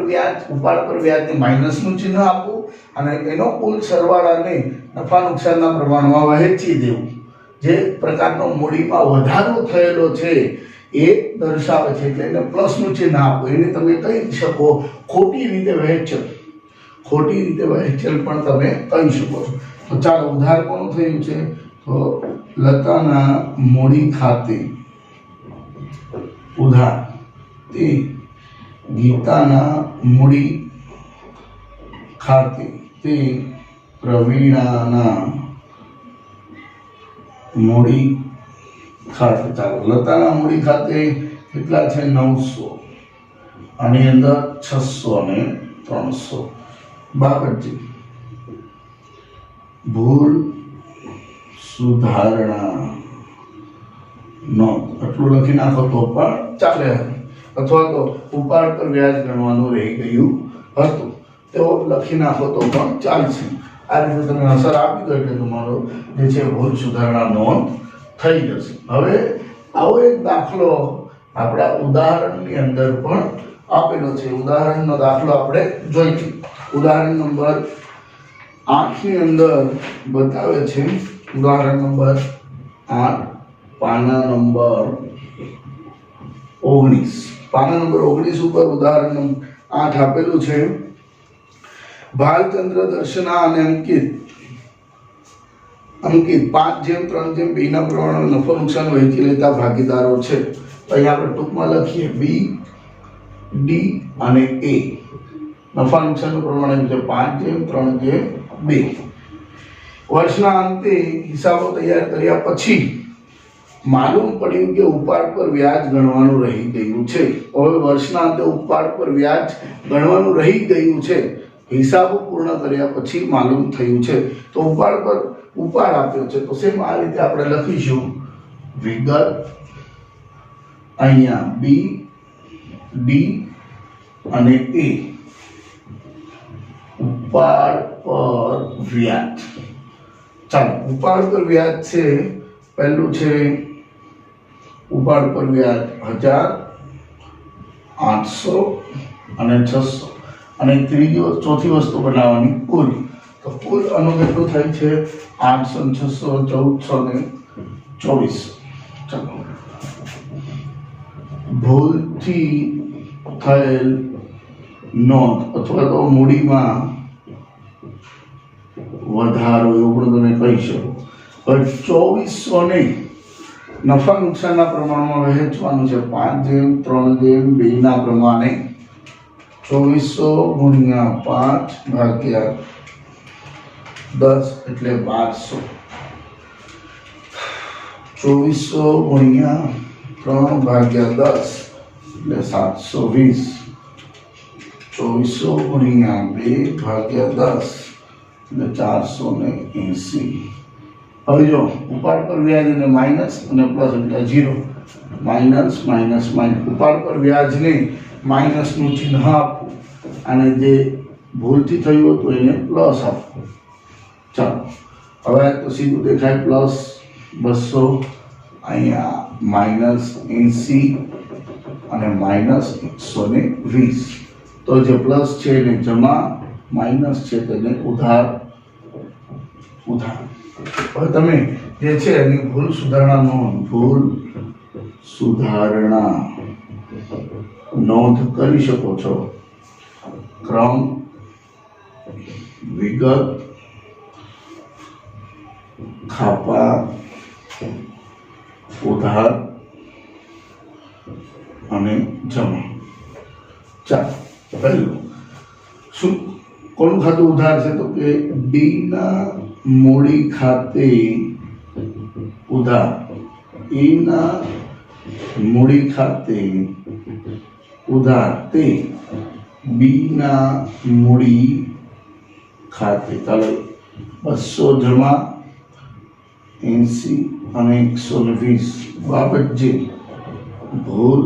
વ્યાજને માઇનસનું ચિહ્ન આપવું અને એનો કુલ સરવાળાને નફા નુકસાનના પ્રમાણમાં વહેંચી દેવું. જે પ્રકારનો મૂડીમાં વધારો થયેલો છે એ દર્શાવે છે એટલે એને પ્લસનું ચિહ્ન આપવું. એને તમે કહી શકો ખોટી રીતે વહેંચેલ. ખોટી રીતે વહેંચેલ પણ તમે કહી શકો છો. તો ચાલો ઉધાર કોનું થયું છે? તો લતાના મૂડી ખાતે ઉધાર, તે ગીતાના મૂડી ખાતે, તે પ્રવીણાના મૂડી ખાતે. ચાલો લતાના મૂડી ખાતે કેટલા છે? 900. આની અંદર 600 અને 300. બાબતજી ભૂલ સુધારણા નોંધ આટલું લખી નાખો તો પણ ચાલે, અથવા તો ઉપાડ પર વ્યાજ ગણવાનું રહી ગયું હતું તેઓ લખી નાખો તો પણ ચાલશે. આ રીતે તમે અસર આપી દો એટલે તમારો જે છે ભૂલ સુધારણા નોંધ થઈ જશે. હવે આવો એક દાખલો આપણા ઉદાહરણની અંદર પણ આપેલો છે. ઉદાહરણનો દાખલો આપણે જોઈશું. ઉદાહરણ નંબર 8 ની અંદર બતાવે છે. ઉદાહરણ નંબર 8, પાના નંબર 19. પાના નંબર 19 ઉપર ઉદાહરણ નંબર 8 આપેલું છે. ભાલચંદ્ર, દર્શના અને અંકિત 5:3:2 ના પ્રમાણમાં નફો નુકસાન વહેંચી લેતા ભાગીદારો છે. તો અહીંયા આપણે ટૂંકમાં લખીએ બી, ડી અને એ. નફા નુકસાનનું પ્રમાણ છે 5:3:2. વર્ષના અંતે હિસાબો તૈયાર કર્યા પછી માલુમ પડ્યું કે ઉપાડ પર વ્યાજ ગણવાનું રહી ગયું છે. હવે વર્ષના અંતે ઉપાડ પર વ્યાજ ગણવાનું રહી ગયું છે. હિસાબ પૂર્ણ કર્યા પછી માલુમ થયું છે. તો ઉપાડ પર ઉપાડ આપ્યો છે તો સેમ આ રીતે આપણે લખીશું વિગત અહીંયા બી ડી અને એ ઉપાડ પર વ્યાજ. ચાલો ઉપાડ પર વ્યાજ છે પહેલું છે ઉપાડ પર વ્યાજ 1000 800 અને 600 અને ચોથી વસ્તુ બનાવવાની કુલ. તો કુલ આનું કેટલું થાય છે 800 600 1400 ને 2400. ચાલો ભૂલથી થયેલ નોંધ અથવા તો મૂડીમાં વધારો એવું પણ તમે કહી શકો. હવે 2400 ને નફા નુકસાનના પ્રમાણમાં વહેંચવાનું છે 5:3:2 ના પ્રમાણે. 2400 ગુણ્યા 5 ભાગ્યા 10 એટલે 1200. 2400 ગુણ્યા 3 ભાગ્યા 10 એટલે 720. 2400 ગુણ્યા 2 ભાગ્યા 10 એટલે 480. હવે જો ઉપાડ પર વ્યાજ અને માઇનસ અને પ્લસ એટલે 0. Minus minus minus. ઉપાડ પર વ્યાજને માઇનસનું ચિહ્ન આપવું અને જે ભૂલથી થયું હતું એને પ્લસ આપવું. ચાલો હવે તો સીધું દેખાય પ્લસ 200 અહીંયા -80 અને -120. તો જે પ્લસ છે એને જમા, માઇનસ છે તેને ઉધાર. હવે તમે જે છે એની ભૂલ સુધારણા નોંધ કરી શકો છો. ક્રમ વિગત ખાપા ઉધાર અને જમા. ચાલો પહેલું શું કોનું ખાતું ઉધાર છે તો કે ડી ના મૂડી ખાતે ઉધાર, ઈ ના મૂડી ખાતે ઉધાર તે બી ના મૂડી ખાતે. ચાલો 200 જમા 80 અને 120 બાબત જે ભૂલ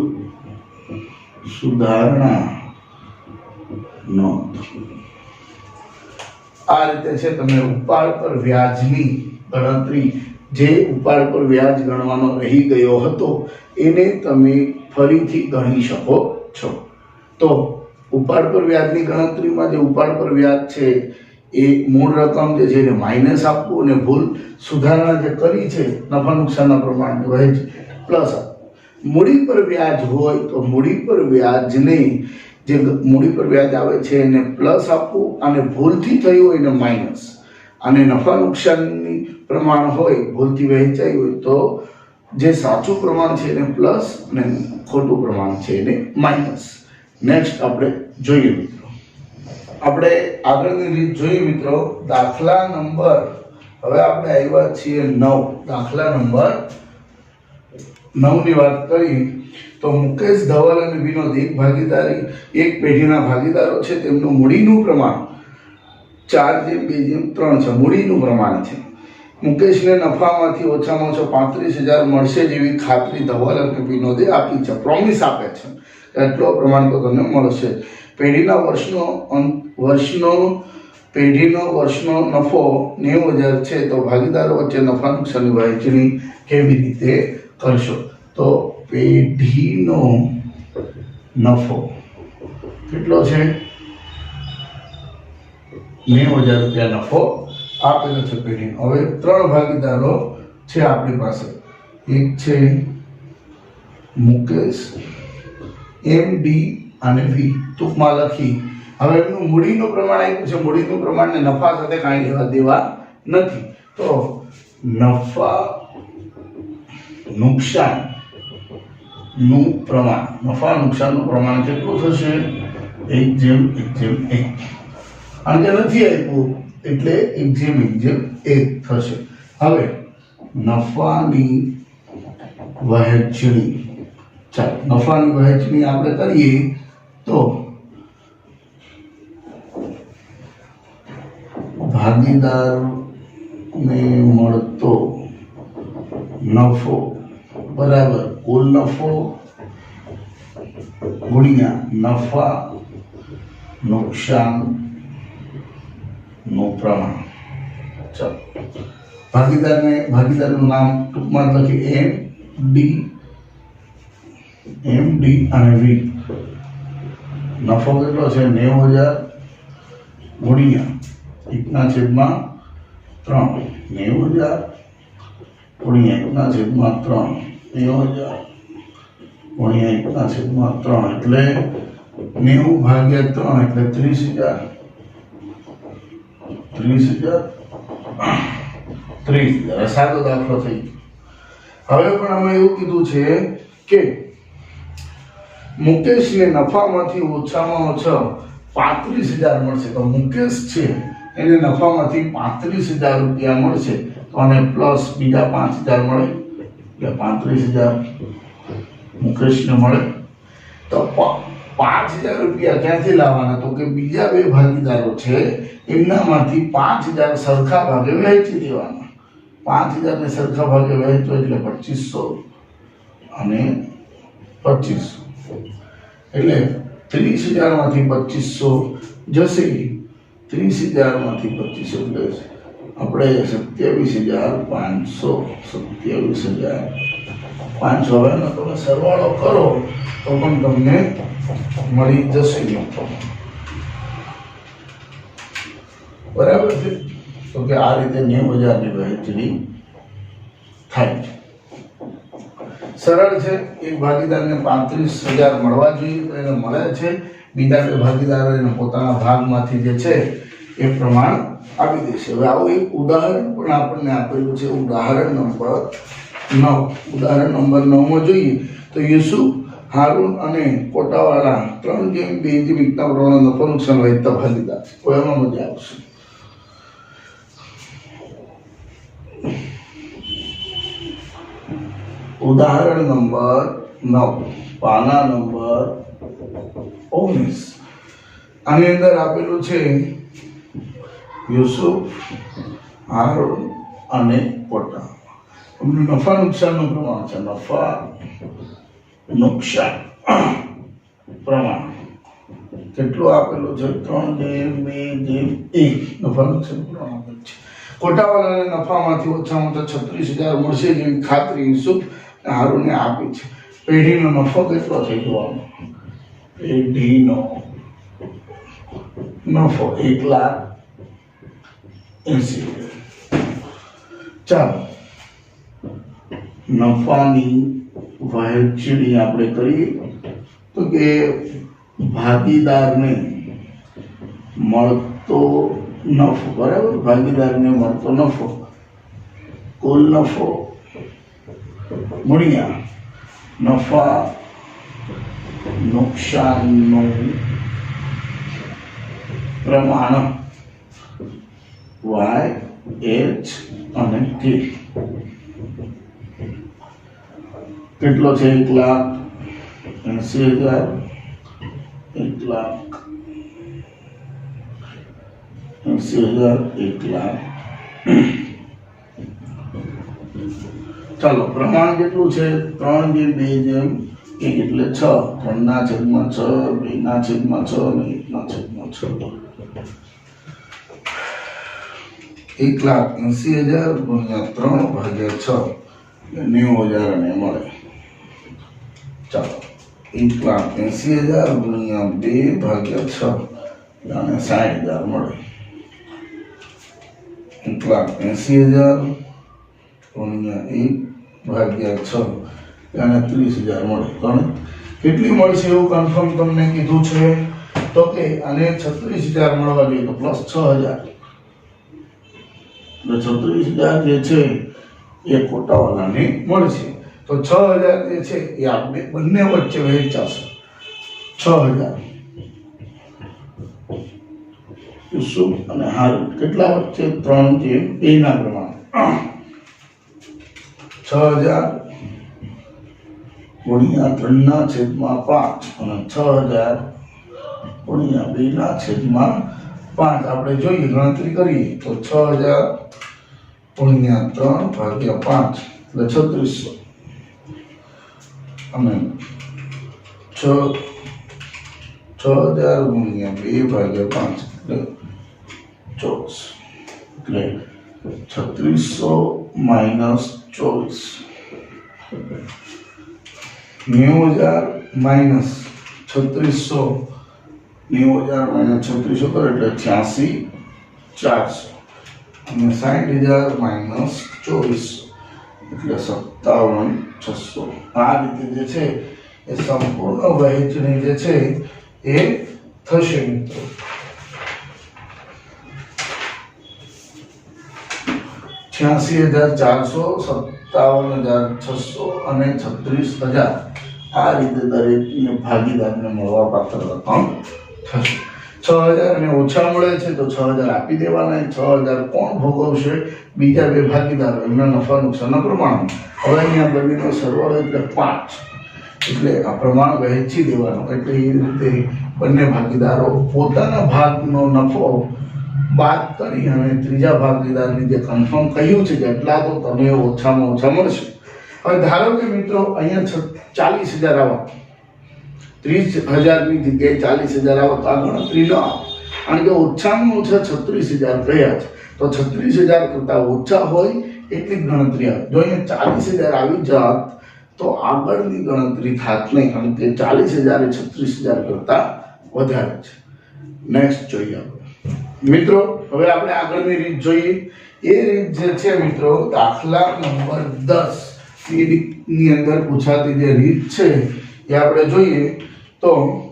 સુધારણા નોંધ. આ રીતે છે તમે ઉપાડ પર વ્યાજની ગણતરી, જે ઉપાડ પર વ્યાજ ગણવાનો રહી ગયો હતો એને તમે ફરીથી ગણી શકો છો. તો ઉપાડ પર વ્યાજની ગણતરીમાં જે ઉપાડ પર વ્યાજ છે એ મૂળ રકમ જે છે એને માઇનસ આપવું અને ભૂલ સુધારણા જે કરી છે નફા નુકસાનના પ્રમાણને વહેંચ પ્લસ. મૂડી પર વ્યાજ હોય તો મૂડી પર વ્યાજને જે મૂડી પર વ્યાજ આવે છે એને પ્લસ આપવું અને ભૂલથી થયું હોય એને માઇનસ. અને નફા નુકસાનની પ્રમાણ હોય ભૂલથી વહેંચાઈ હોય તો જે સાચું પ્રમાણ છે એને પ્લસ અને ખોટું પ્રમાણ છે એને માઇનસ. નેક્સ્ટ આપણે જોઈએ મિત્રો, આપણે આગળની રીત જોઈએ મિત્રો. દાખલા નંબર હવે આપણે આવ્યા છીએ 9. દાખલા નંબર 9 ની વાત કરી તો મુકેશ, ધવલ અને વિનોદ એક પેઢીના ભાગીદારો છે. તેમનું મૂડીનું પ્રમાણ 4:2:3 છે. મૂડીનું પ્રમાણ છે. મુકેશને નફામાંથી ઓછામાં ઓછો 35,000 મળશે જેવી ખાતરી ધવલ અને વિનોદે આપી છે. પ્રોમિસ આપે છે એટલો પ્રમાણ તો તમને મળશે. પેઢીનો વર્ષનો નફો 90,000 છે. તો ભાગીદારો વચ્ચે નફા નુકસાનની વહેંચણી કેવી રીતે કરશો? તો પેઢીનો નફો કેટલો છે? 90,000 રૂપિયા નફો આપેલો છે પેઢીનો. હવે 3 ભાગીદારો છે આપણી પાસે. એક છે મુકેશ, એમ, ડી અને વી. ટૂંકમાં લખી હવે એમનું મૂડીનું પ્રમાણ આપ્યું છે. મૂડીનું પ્રમાણને નફા સાથે કાંઈ લેવા દેવા નથી. તો નફા નુકસાનનું પ્રમાણ, નફા નુકસાનનું પ્રમાણ કેટલું થશે? 1:1:1. અને જે નથી આપ્યું એટલે 1:1:1 થશે. હવે નફાની વહેંચણી. ચાલો નફાની વહેંચણી આપણે કરીએ તો ભાગીદારને મળતો નફો બરાબર કુલ નફો ગુણ્યા નફા નુકસાન નું પ્રમાણ. ચાલો ભાગીદારનું નામ ટૂંકમાં લખી એમ ડી અને વી. નફો કેટલો છે 90,000 ગુણ્યા 1/3 90,000 ગુણ્યા 1/3 90,000 ગુણ્યા 1/3 એટલે 90/3 એટલે 30,000 સાદો દાખલો થઈ ગયો. હવે પણ અમે એવું કીધું છે કે મુકેશને નફામાંથી ઓછામાં ઓછા 35,000 મળશે. તો મુકેશ છે એને નફામાંથી 35,000 રૂપિયા મળશે તો અને પ્લસ બીજા 5,000 મળે એટલે 35,000 મુકેશને મળે. તો 5,000 રૂપિયા ક્યાંથી લાવવાના? તો કે બીજા બે ભાગીદારો છે એમનામાંથી 5,000 સરખા ભાગે વહેંચી દેવાના. 5,000 ને સરખા ભાગે વહેંચો એટલે 2,500 અને 2,500 એટલે 30,000 માંથી 2,500 જશે. 30,000 માંથી 2,500 એટલે આપણે 27,500 27,500. હવે તમે સરવાળો કરો તો પણ તમને મળી જશે. બરાબર છે. તો કે આ રીતે 90,000 ની વહેંચણી થાય છે. સરળ છે. એક ભાગીદારને 35,000 મળવા જોઈએ તો એને મળે છે. બીજા બે ભાગીદારો એને પોતાના ભાગમાંથી જે છે એ પ્રમાણ આપી દેશે. હવે આવું એક ઉદાહરણ પણ આપણને આપેલું છે. ઉદાહરણ નંબર 9. ઉદાહરણ નંબર 9 માં જોઈએ તો યુસુફ, હારૂન અને કોટાવાળા 3:2 પ્રમાણે નફો નુકસાન વહેંચતા ભાગીદાર છે. તો એમાં મજા આવશે. ઉદાહરણ નંબર 9 પાના નંબર 19. આની અંદર આપેલું છે યુસુફ, હારૂન અને કોટા. નફા નુકસાનનું પ્રમાણ છે. નફા નુકસાન પ્રમાણ કેટલું આપેલું છે? 3:2 નફા નુકસાન પ્રમાણ આપેલું છે. કોટાવાળાને નફામાંથી ઓછામાં ઓછા 36,000 મળશે જેવી ખાતરી યુસુફ હારૂને આપી છે. પેઢીનો નફો કેટલો થઈ ગયો? પેઢીનો નફો 1,80,000. ચાલો નફાની વહેંચણી આપણે કરીએ તો કે ભાગીદારને મળતો નફો બરાબર ભાગીદારને મળતો નફો કુલ નફો ગુણ્યા નફા નુકસાનનું પ્રમાણ Y, H અને K કેટલો છે? 1,80,000 1,80,000 1,00,000. ચાલો પ્રમાણ કેટલું છે? 3:2 એટલે 6. 3/6 2/6 અને 1/6. 1,80,000 ગુણ્યા 3/6 90,000 અને મળે. ચાલો 1,80,000 ગુણ્યા 2/6 અને 60,000 મળે. 1,80,000 ગુણ્યા 1/6 અને 30,000 મળે. પણ કેટલી મળશે એવું કન્ફર્મ તમને કીધું છે તો કે આને 36,000 મળવા જોઈએ તો પ્લસ 6,000. તો 36,000 જે છે એ કોટાવાળાને મળશે. તો 6,000 જે છે એ આપણે બંને વચ્ચે વહેંચાશે. 6,000 યુસુફ અને હારૂન કેટલા વચ્ચે? 3:2 ના પ્રમાણે 6,000 ગુણ્યા 3/5 અને 6000 ગુણ્યા 2/5 આપણે જોઈએ ગણતરી કરીએ તો 6000 ગુણ્યા 3/5 એટલે 3600 અને 6000 ગુણ્યા 2/5 એટલે 24 એટલે 3600 માઇનસ 24 90,000 માઇનસ 3600 90,000 માઇનસ 3600 કરો એટલે 86,400 અને 60,000 માઇનસ 2400 એટલે 57,600 આ રીતે જે છે એ સંપૂર્ણ વહેંચણી જે છે એ થશે મિત્રો 86,400 57,600 અને 36,000 આ રીતે દરેકને ભાગીદારને મળવાપાત્ર રકમ થશે 6,000 અને ઓછા મળે છે તો 6,000 આપી દેવાના 6,000 કોણ ભોગવશે બીજા બે ભાગીદારો એમના નફા નુકસાનના પ્રમાણ હવે અહીંયા બંનેનો સરવાળો એટલે 5 એટલે આ પ્રમાણ વહેંચી દેવાનો એટલે એ રીતે બંને ભાગીદારો પોતાના ભાગનો નફો બાદ કરી અને ત્રીજા ભાગીદારની જે કન્ફર્મ કહ્યું છે કે એટલા તો તમે ઓછામાં ઓછા મળશે હવે ધારો કે મિત્રો અહીંયા 40,000 આવો 30,000 ની જગ્યાએ 40,000 આવો તો આ ગણતરી ન આવે કારણ કે ઓછામાં ઓછા 36,000 કહ્યા છે તો 36,000 કરતાં ઓછા હોય એટલી જ ગણતરી આવે જો અહીંયા 40,000 આવી જાત તો આગળની ગણતરી થાત નહીં કારણ કે 40,000 એ 36,000 કરતાં વધારે છે નેક્સ્ટ જોઈએ આપણે મિત્રો હવે આપણે આગળની રીત જોઈએ એ રીત જે છે મિત્રો દાખલા નંબર 10 ની અંદર પૂછાતી જે રીત છે એ આપણે જોઈએ તો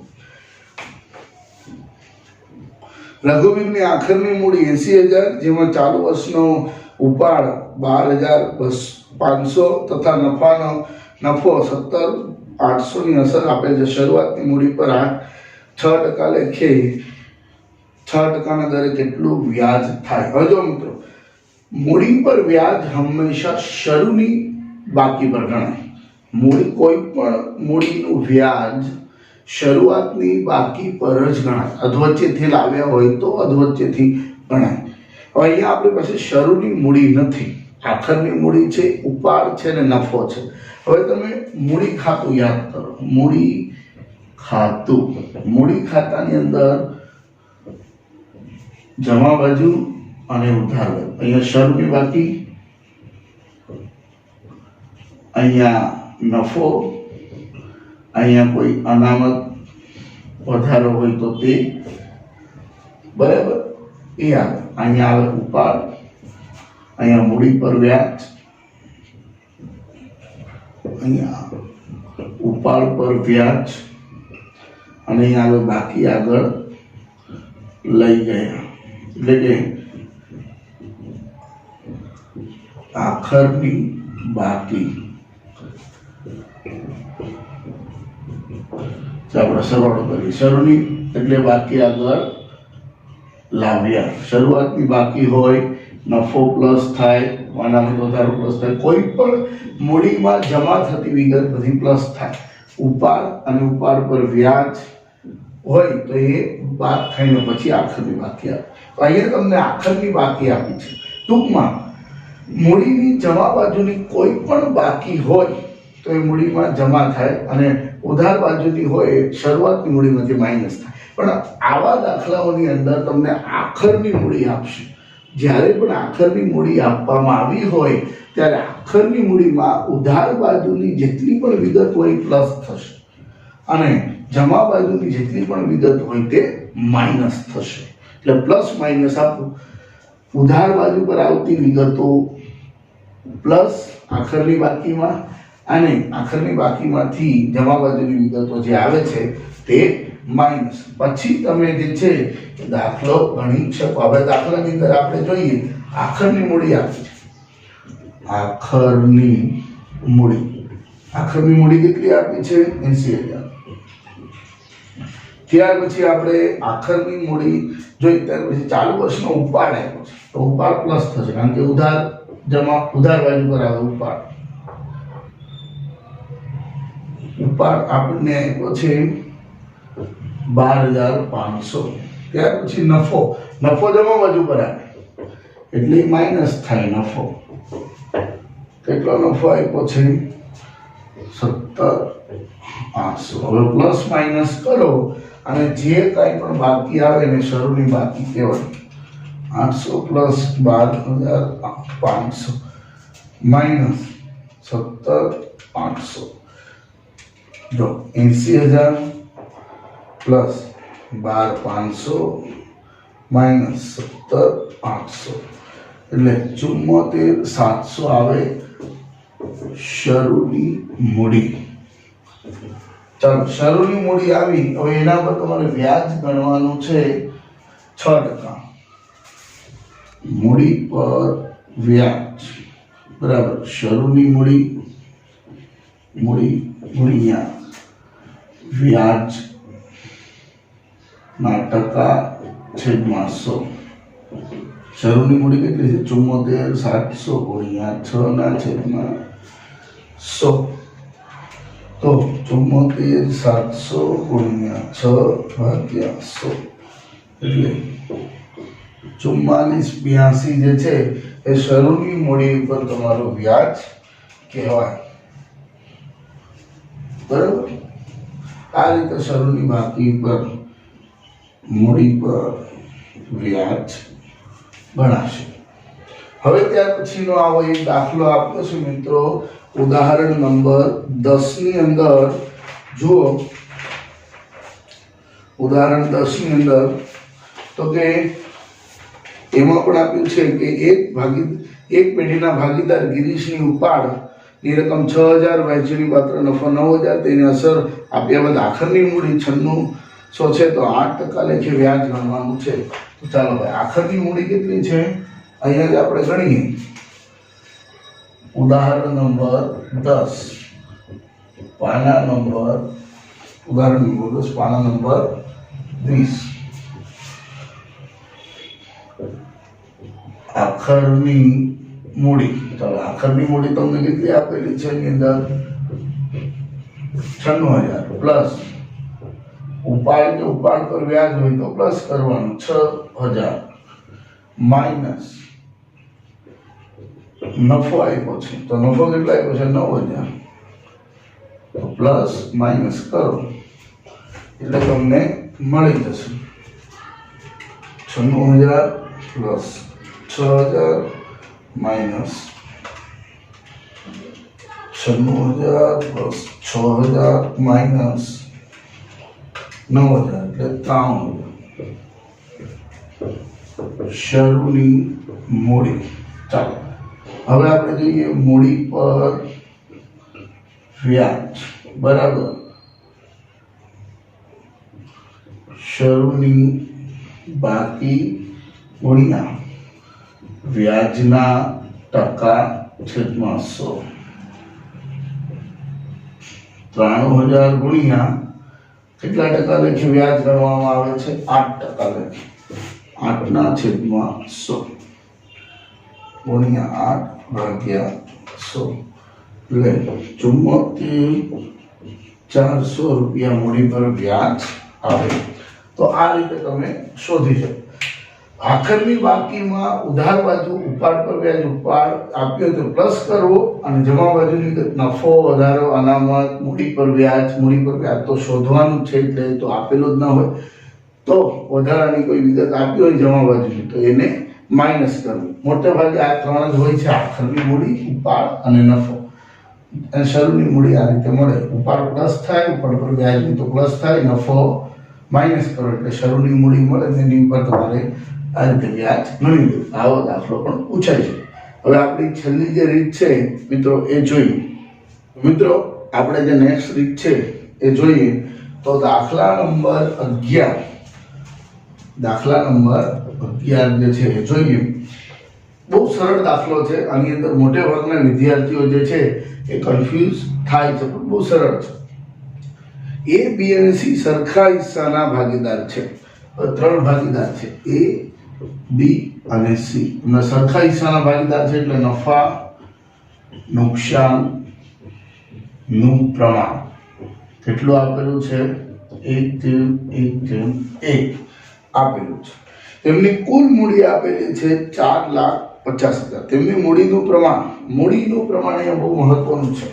રઘુવીરની આખરની મૂડી 80,000 જેમાં ચાલુ વર્ષનો ઉપાડ 12,500 તથા નફો 17,800 ની અસર આપે છે શરૂઆતની મૂડી પર 6% લેખે 6% દરે કેટલું વ્યાજ થાય હવે જો મિત્રો મૂડી પર વ્યાજ હંમેશા શરૂની બાકી પર ગણાય મૂડી કોઈ પણ મૂડીનું વ્યાજ શરૂઆતની બાકી પર જ ગણાય અધવચ્ચેથી લાવ્યા હોય તો અધવચ્ચેથી ગણાય હવે અહીંયા આપણી પાસે શરૂની મૂડી નથી આખરની મૂડી છે ઉપાડ છે ને નફો છે હવે તમે મૂડી ખાતું યાદ કરો મૂડી ખાતાની અંદર જમા બાજુ અને ઉધાર બાજુ અહીંયા શરૂની બાકી અહીંયા નફો અહીંયા કોઈ અનામત વધારો હોય તો તે બરાબર એ આવે અહીંયા આવે ઉપાડ અહીંયા મૂડી પર વ્યાજ અહીંયા ઉપાડ પર વ્યાજ અને અહીંયા આવે બાકી આગળ લઈ ગયા એટલે કે આખરની બાકી આપણે સરવાળો કરીએ શરૂની એટલે બાકી આગળ લાવ્યા શરૂઆતની બાકી હોય નફો પ્લસ થાય અનામત વધારો પ્લસ થાય કોઈ પણ મૂડીમાં જમા થતી વિગત બધી પ્લસ થાય ઉપાડ અને ઉપાડ પર વ્યાજ હોય તો એ બાદ થઈને પછી આખરની બાકી આવે તો અહીંયા તમને આખરની બાકી આપી છે ટૂંકમાં મૂડીની જમા બાજુની કોઈ પણ બાકી હોય તો એ મૂડીમાં જમા થાય અને ઉધાર બાજુની હોય શરૂઆતની મૂડીમાંથી માઇનસ થાય પણ આવા દાખલાઓની અંદર તમને આખરની મૂડી આપશે જ્યારે પણ આખરની મૂડી આપવામાં આવી હોય ત્યારે આખરની મૂડીમાં ઉધાર બાજુની જેટલી પણ વિગત હોય પ્લસ થશે અને જમા બાજુની જેટલી પણ વિગત હોય તે માઇનસ થશે એટલે પ્લસ માઇનસ આપવું ઉધાર બાજુ પર આવતી વિગતો પ્લસ આખરની બાકીમાં અને આખરની બાકીમાંથી જમા બાજુની વિગતો જે આવે છે તે માઇનસ પછી તમે જે છે દાખલો ગણી શકો હવે દાખલાની અંદર આપણે જોઈએ આખરની મૂડી આપી છે આખરની મૂડી કેટલી આપી છે 80,000 ત્યાર પછી આપણે આખરની મૂડી જોઈ ત્યાર પછી ચાલુ વર્ષનો ઉપાડ આપ્યો છે તો ઉપાડ પ્લસ થશે કારણ કે ઉધાર બાજુ પર આવે ઉપાડ ઉપાડ આપણને આપ્યો છે 12,500. ત્યાર પછી નફો જમા બાજુ પર આવે એટલે માઇનસ થાય નફો. કેટલો નફો આપ્યો છે? 17,800. હવે પ્લસ માઇનસ કરો અને જે કાંઈ પણ બાકી આવે ને શરૂની બાકી કહેવાય. 800 પ્લસ 12,500 માઇનસ 17,800. જો 80,000 પ્લસ 12,500 માઇનસ 17,800 એટલે 74,700 આવે શરૂની મૂડી. ચાલો શરૂની મૂડી આવી. હવે એના પર તમારે વ્યાજ ગણવાનું છે 6%. મૂડી પર વ્યાજ બરાબર શરૂની મૂડી ગુણ્યા વ્યાજ ના ટકા છેદમાં 100. શરૂની મૂડી કેટલી છે? 74,700 ગુણ્યા 6 ના છેદમાં 100. તો 74,700 ગુણ્યા 6 ભાગ્યા 100 એટલે 44,82 જે છે એ શરૂની મૂડી ઉપર તમારું વ્યાજ કહેવાય. બરાબર. આ રીતે શરૂની બાકી પર મૂડી પર વ્યાજ ગણાશે. હવે ત્યાર પછીનો આવો એક દાખલો આપ્યો છે મિત્રો, ઉદાહરણ નંબર 10 ની અંદર જુઓ. ઉદાહરણ 10 ની અંદર તો કે એમાં પણ આપ્યું છે કે એક પેઢીના ભાગીદાર ગિરીશની ઉપાડ ની રકમ 6,000, વહેંચણી પાત્ર નફો 9,000. તેની અસર આપ્યા બાદ આખરની મૂડી 9600 છે તો 8% લેખે વ્યાજ ગણવાનું છે. તો ચાલો ભાઈ આખરની મૂડી કેટલી છે અહીંયા જ આપણે ગણીએ. ઉદાહરણ નંબર 10 પાના નંબર ઉદાહરણ નંબર 10 પાના નંબર 20. આખરની મૂડી. ચાલો આખરની મૂડી તમને કેટલી આપેલી છે એની અંદર 96,000 પ્લસ ઉપાડ પર વ્યાજ હોય તો પ્લસ કરવાનું 6,000 માઇનસ નફો આપ્યો છે તો નફો કેટલો આપ્યો છે 9,000 તો પ્લસ માઇનસ કરો એટલે તમને મળી જશે 96,000 પ્લસ 6,000 માઇનસ 96,000 પ્લસ 6,000 માઇનસ 9,000 એટલે 3,000 શરૂની મૂડી. ચાલો હવે આપણે જોઈએ મૂડી પર વ્યાજ બરાબર શરૂની બાકી ગુણ્યા વ્યાજના ટકા છેદમાં 100. 93,000 ગુણ્યા કેટલા ટકા લેખે વ્યાજ ગણવામાં આવે છે? 8% લેખે. 8 ના છેદમાં 100 ગુણ્યા 8 ભાગ્યા 100 એટલે 74,400 રૂપિયા મૂડી પર વ્યાજ આવે. તો આ રીતે તમે શોધી શકો. આખરની બાકીમાં ઉધાર બાજુ ઉપાડ પર વ્યાજ ઉપાડ આપ્યો તો પ્લસ કરવો અને જમા બાજુની નફો વધારો અનામત મૂડી પર વ્યાજ તો શોધવાનું છે એટલે તો આપેલું જ ન હોય તો વધારાની કોઈ વિગત આપી હોય જમા બાજુની તો એને માઇનસ કરવું. મોટે ભાગે આ ત્રણ જ હોય છે, આખરની મૂડી, ઉપાડ અને નફો. અને શરૂની મૂડી આ રીતે મળે. ઉપાડ પ્લસ થાય, ઉપાડ પર વ્યાજની તો પ્લસ થાય, નફો માઇનસ કરો એટલે શરૂની મૂડી મળે ને એની ઉપર તમારે આ રીતે વ્યાજ ગણી દો. આવો દાખલો પણ પૂછાય છે. હવે આપણી છેલ્લી જે રીત છે મિત્રો એ જોઈએ. મિત્રો આપણે જે નેક્સ્ટ રીત છે એ જોઈએ તો દાખલા નંબર 11 જે છે એ જોઈએ. બહુ સરળ દાખલો છે. આની અંદર મોટે ભાગના વિદ્યાર્થીઓ જે છે એ કન્ફ્યુઝ થાય છે પણ બહુ સરળ છે. A, B અને C સરખા હિસ્સાના ભાગીદાર છે. ત્રણ ભાગીદાર છે, A, B અને C. અને સરખા હિસ્સાના ભાગીદાર છે એટલે નફા નુકસાન નું પ્રમાણ કેટલું આપેલું છે 1/1/1 આપેલું છે. તેમની કુલ મૂડી આપેલી છે 4,50,000. તેમની મૂડીનું પ્રમાણ અહીંયા બહુ મહત્વનું છે.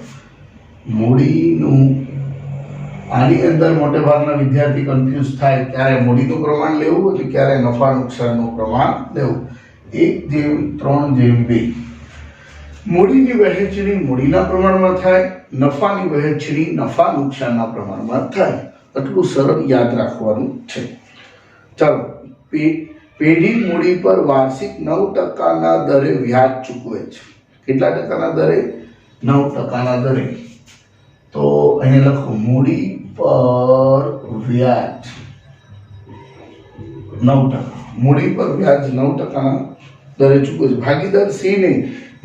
મૂડીનું આની અંદર મોટે ભાગના વિદ્યાર્થી કન્ફ્યુઝ થાય ક્યારે મૂડીનું પ્રમાણ લેવું અને ક્યારે નફા નુકસાનનું પ્રમાણ લેવું. 1/3/2 મૂડીની વહેંચણી મૂડીના પ્રમાણમાં થાય, નફાની વહેંચણી નફા નુકસાનના પ્રમાણમાં થાય. એટલું સરળ યાદ રાખવાનું છે. ચાલો, પેઢી મૂડી પર વાર્ષિક 9% દરે વ્યાજ ચૂકવે છે. કેટલા ટકાના દરે? 9% દરે. તો અહીંયા લખો મૂડી પર વ્યાજ 9%. મૂડી પર વ્યાજ 9% દરે ચૂકવે છે. ભાગીદાર સી ને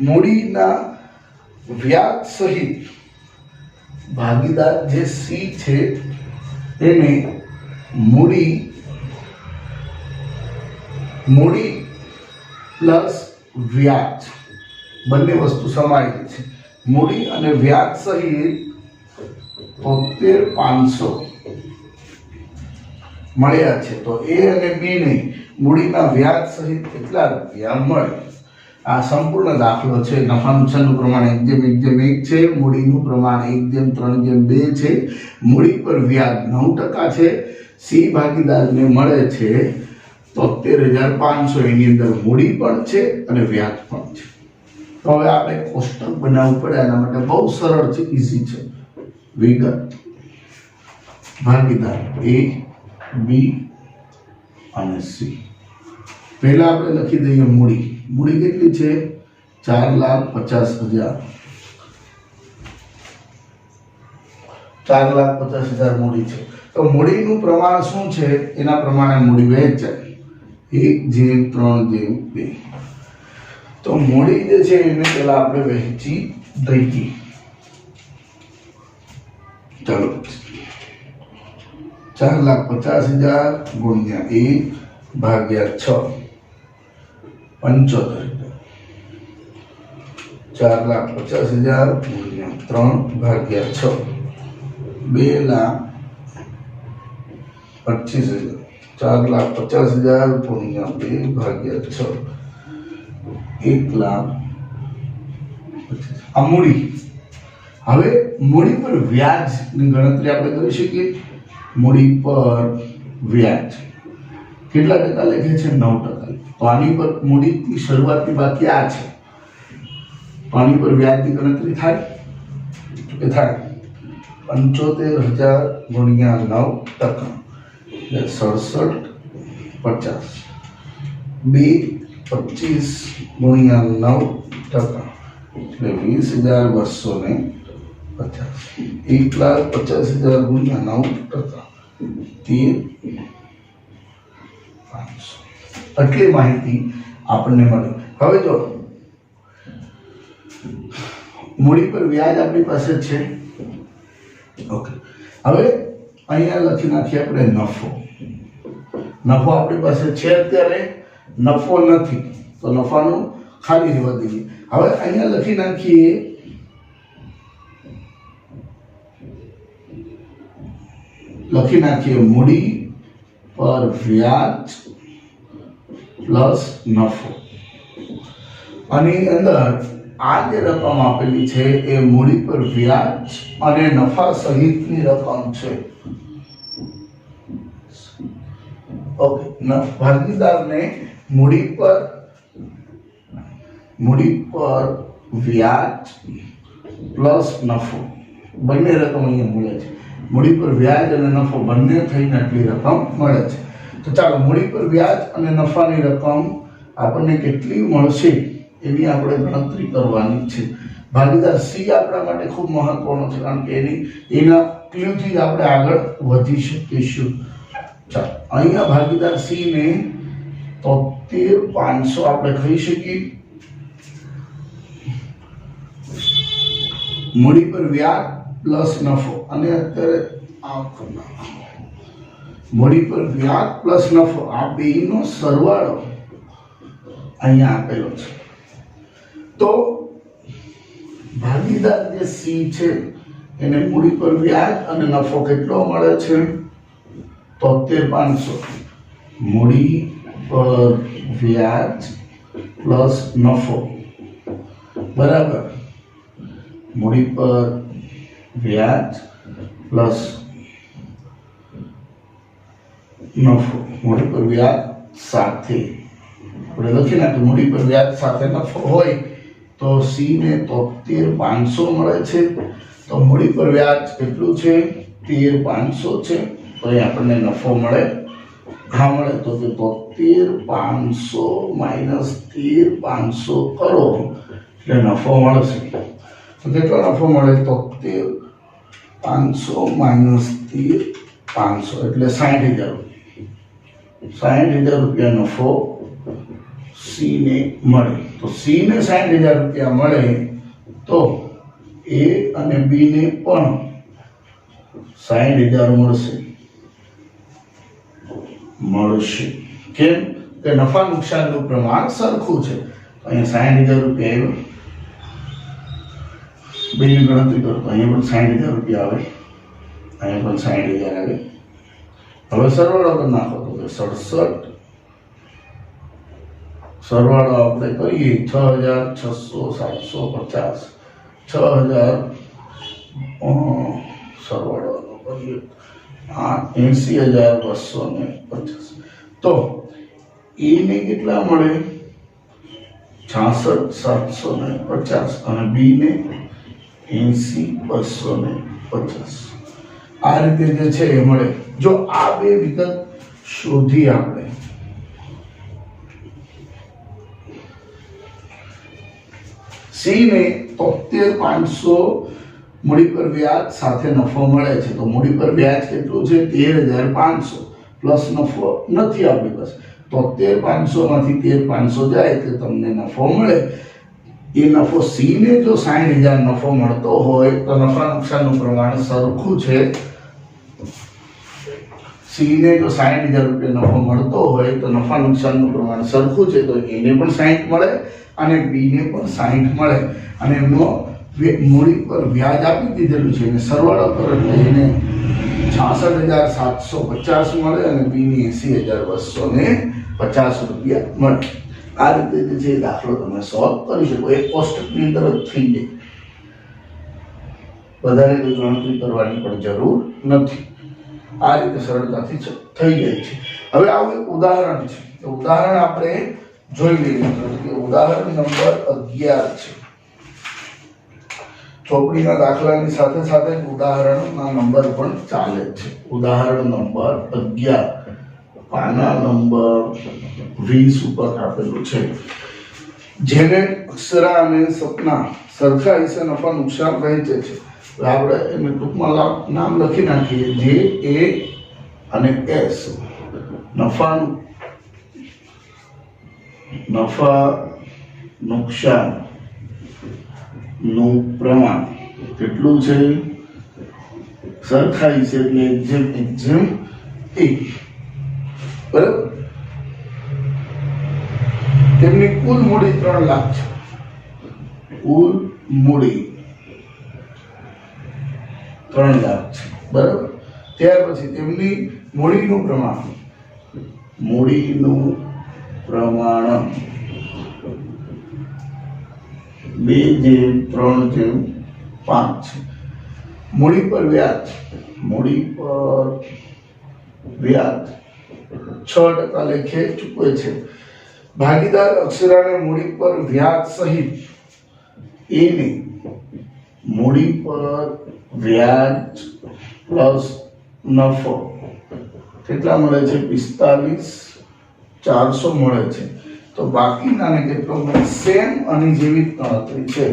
મૂડીના વ્યાજ સહિત, ભાગીદાર જે સી છે એને મૂડી પ્લસ વ્યાજ બંને વસ્તુ સમાયેલી છે. મૂડી અને વ્યાજ સહિત 73,500 મળ્યા છે. તો એ અને બી ને મૂડીના વ્યાજ સહિત કેટલા રૂપિયા મળે? આ સંપૂર્ણ દાખલો છે. નફા નુકસાનનું પ્રમાણ 1/1/1 છે. મૂડીનું પ્રમાણ 1/3/2 છે. મૂડી પર વ્યાજ 9% છે. સી ભાગીદારને મળે છે 73,500. એની અંદર મૂડી પણ છે અને વ્યાજ પણ છે. તો હવે આપણે કોષ્ટક બનાવવું પડે. એના માટે બહુ સરળ છે, ઈઝી છે. વિગત ભાગીદાર એ, બી અને સી. પહેલા આપણે લખી દઈએ મૂડી. મૂડી કેટલી છે? 4,50,000. 4,50,000 મૂડી છે. તો મૂડીનું પ્રમાણ શું છે એના પ્રમાણે મૂડી વહેંચાય 1/3/2. તો મૂડી જે છે એને પહેલા આપણે વહેંચી દઈએ. ચાલો, 4,50,000 ગુણ્યા 1/6 75,000. 4,50,000 ગુણ્યા 3/6 2,25,000. 4,50,000 ગુણ્યા 2/6 1,25,000. આ મૂડી. હવે મૂડી પર વ્યાજની ગણતરી આપણે કરી શકીએ. મૂડી પર વ્યાજ કેટલા ટકા લખે છે? 9%. તો આની પર મૂડીની શરૂઆતની બાકી આ છે. તો આની પર વ્યાજની ગણતરી થાય કે થાય? 75,000 ગુણ્યા 9% એટલે 67,50. 2,25 ગુણ્યા 9% એટલે 20,250. 1,50,000 ગુણ્યા 9% 13,500. આટલી માહિતી આપણને મળી. હવે જો મૂડી પર વ્યાજ આપણી પાસે છે. ઓકે, હવે અહીંયા લખી નાખીએ આપણે નફો. નફો આપણી પાસે છે અત્યારે, નફો નથી તો નફાનું ખાલી રહેવા દઈએ. હવે અહીંયા લખી નાખીએ મૂડી પર વ્યાજ પ્લસ નફો. આની અંદર આ જે રકમ આપેલી છે એ મૂડી પર વ્યાજ અને નફા સહિતની રકમ છે. ઓકે, ભાગીદારને મૂડી પર વ્યાજ પ્લસ નફો બંને રકમ અહીંયા મળે છે. મૂડી પર વ્યાજ અને નફો બંને થઈને આટલી રકમ મળે છે. તો ચાલો, મૂડી પર વ્યાજ અને નફાની રકમ આપણને કેટલી મળશે એની આપણે ગણતરી કરવાની છે. ભાગીદાર સી આપણા માટે ખૂબ મહત્વનો છે, કારણ કે એના ક્લ્યુથી જ આપણે આગળ વધી શકીશું. ચાલો, અહીંયા ભાગીદાર સી ને 73,500 આપણે કહી શકીએ. મૂડી પર વ્યાજ પ્લસ નફો, અને અત્યારે મૂડી પર વ્યાજ પ્લસ નફો આ બેનો સરવાળો અહીંયા આપેલો છે. તો ભાગીદાર જે સી છે એને મૂડી પર વ્યાજ અને નફો કેટલો મળે છે? 73,500 મૂડી પર વ્યાજ પ્લસ નફો બરાબર મૂડી પર વ્યાજ પ્લસ નફો મૂડી પર વ્યાજ સાથે આપણે લખી નાખ્યું મૂડી પર વ્યાજ સાથે નફો હોય તો સી ને 73,500 મળે છે તો મૂડી પર વ્યાજ કેટલું છે? 13,500 છે તો અહીં આપણને નફો મળે હા મળે તો કે 73,500 માઇનસ 13,500 કરો એટલે નફો મળશે તો કેટલો નફો મળે? 73,500 માઇનસ 13,500 એટલે 60,000 રૂપિયા નફો સી ને મળે તો સી ને 60,000 રૂપિયા મળે તો એ અને બી ને પણ 60,000 મળશે કેમ કે નફા નુકસાનનું પ્રમાણ સરખું છે અહીંયા 60,000 રૂપિયા આવ્યો બેની ગણતરી કરો તો અહીંયા પણ 60,000 રૂપિયા આવે અહીંયા પણ 60,000 આવે હવે સરવાળો કરી નાખો તો 67 સરવાળો આપણે કરીએ 6,600 750 6,000 સરવાળો કરીએ 80,250 તો એ ને કેટલા મળે? 66,750 અને બી ને 80,250 આ રીતે જે છે એ મળે જો આ બે વિગત શોધી આપણે સી ને 73,500 મૂડી પર વ્યાજ સાથે નફો મળે છે તો મૂડી પર વ્યાજ કેટલું છે? 13,500 પ્લસ નફો નથી આપણી પાસે 73,500 માંથી 13,500 જાય તો તમને નફો મળે એ નફો સી ને જો 60,000 નફો મળતો હોય તો નફા નુકસાનનું પ્રમાણ સરખું છે સી ને જો 60,000 રૂપિયા નફો મળતો હોય તો નફા નુકસાનનું પ્રમાણ સરખું છે તો એને પણ 60 મળે અને બી ને પણ 60 મળે અને એમનો મૂડી પર વ્યાજ આપી દીધેલું છે અને સરવાળો કરો એટલે એને 66,750 મળે અને બી ની 80,250 રૂપિયા મળે આ રીતે જે છે દાખલો તમે સોલ્વ કરી શકો એક કોષ્ટકની અંદર જ થઈ જાય વધારે કોઈ ગણતરી કરવાની પણ જરૂર નથી આ રીતે સરળતાથી થઈ જાય છે હવે આવું એક ઉદાહરણ છે તો ઉદાહરણ આપણે જોઈ લઈએ કે ઉદાહરણ નંબર 11 છે ચોપડીના દાખલાની સાથે સાથે ઉદાહરણના નંબર પણ ચાલે છે ઉદાહરણ નંબર 11 પાના નંબર 20 ઉપર આપેલું છે જેને અક્ષરા અને સપના સરખા હિસ્સે નફા નુકસાન વહેંચે છે આપણે એને ટૂંકમાં નામ લખી નાખીએ જે એ અને એસ નફા નુકસાન નું પ્રમાણ કેટલું છે? સરખા હિસ્સે એટલે એક્ઝેમ એ બરાબર તેમની કુલ મૂડી 3 લાખ છે કુલ મૂડી 3 લાખ છે બરાબર ત્યાર પછી તેમની મૂડીનું પ્રમાણ 2:3:5 છે મૂડી પર વ્યાજ 6% લેખે ચૂકવે છે ભાગીદાર અક્ષરાને મૂડી પર વ્યાજ સહિત એની મૂડી પર વ્યાજ પ્લસ નફો કેટલા મળે છે? 45,400 મળે છે તો બાકીનાને કેટલો મળે? સેમ આની જેવી ગણતરી છે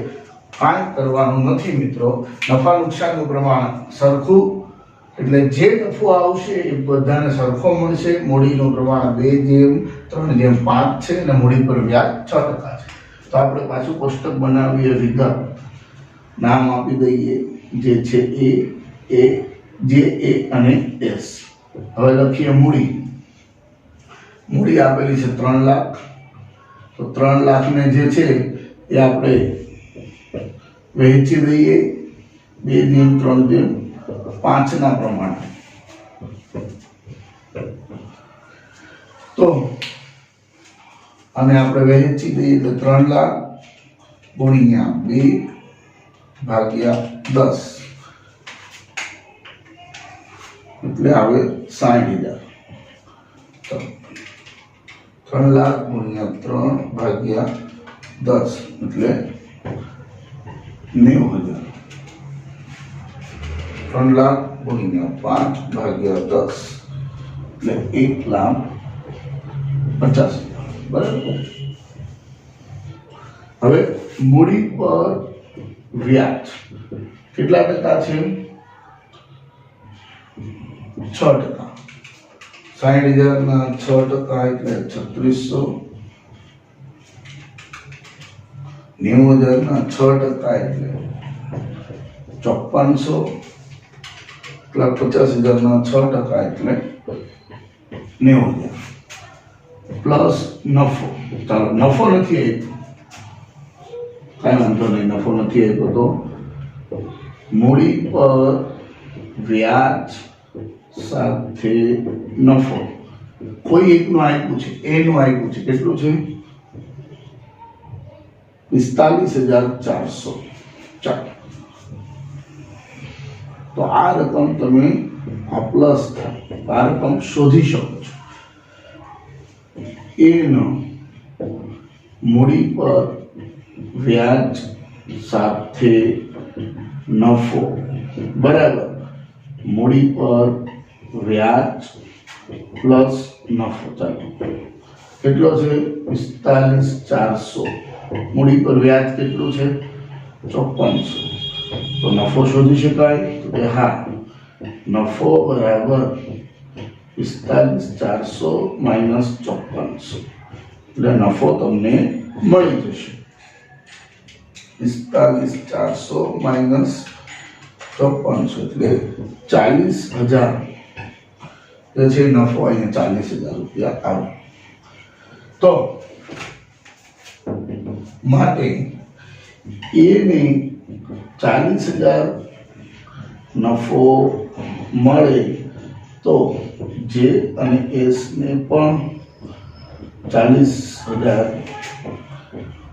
કાંઈ કરવાનું નથી મિત્રો નફા નુકસાનનું પ્રમાણ સરખું એટલે જે નફો આવશે એ બધાને સરખો મળશે મૂડીનું પ્રમાણ 2:3:5 છે અને મૂડી પર વ્યાજ 6% છે તો આપણે પાછું કોષ્ટક બનાવીએ વિગત નામ આપી દઈએ જે છે એ જે એ અને એસ હવે લખીએ મૂડી આપેલી છે 3 લાખ તો 3 લાખને જે છે એ આપણે વહેંચી દઈએ 2:3:5 પ્રમાણે. તો અને આપણે વહેંચી દઈએ તો 3 લાખ ગુણ્યા 2/10 એટલે આવે 60,000. તો 3 લાખ ગુણ્યા 3/10 એટલે 90,000. 3 લાખ ગુણ્યા 5/10 એટલે 1,50,000. બરાબર. હવે મૂડી પર વ્યાજ કેટલા ટકા છે? 6%. 60,000 ના 6% એટલે 3600. 90,000 ના 6% એટલે 5400. 50,000 ના 6% એટલે 90,000 પ્લસ નફો. ચાલો નફો નથી આપ્યો, કાંઈ વાંધો નહીં, નફો નથી આપ્યો તો મૂડી પર વ્યાજ સાથે નફો કોઈ એકનું આપ્યું છે, એનું આપ્યું છે. કેટલું છે? 45,400. ચાલો તો આ રકમ તમે આ પ્લસ થાય, આ રકમ શોધી શકો છો. એનો મૂડી પર વ્યાજ સાથે નફો બરાબર મૂડી પર વ્યાજ પ્લસ નફો. ચાલો કેટલો છે? 45,400. મૂડી પર વ્યાજ કેટલું છે? 5400. તો નફો શોધી શકાય? તો કે હા, નફો બરાબર 45,400 માઇનસ 5400 એટલે નફો તમને મળી જશે. 45,400 માઇનસ 5400 એટલે 40,000 જે છે નફો. અહીંયા 40,000 રૂપિયા આવે. તો માટે એને 40,000 નફો મળે તો જે અને એસ ને પણ 40,000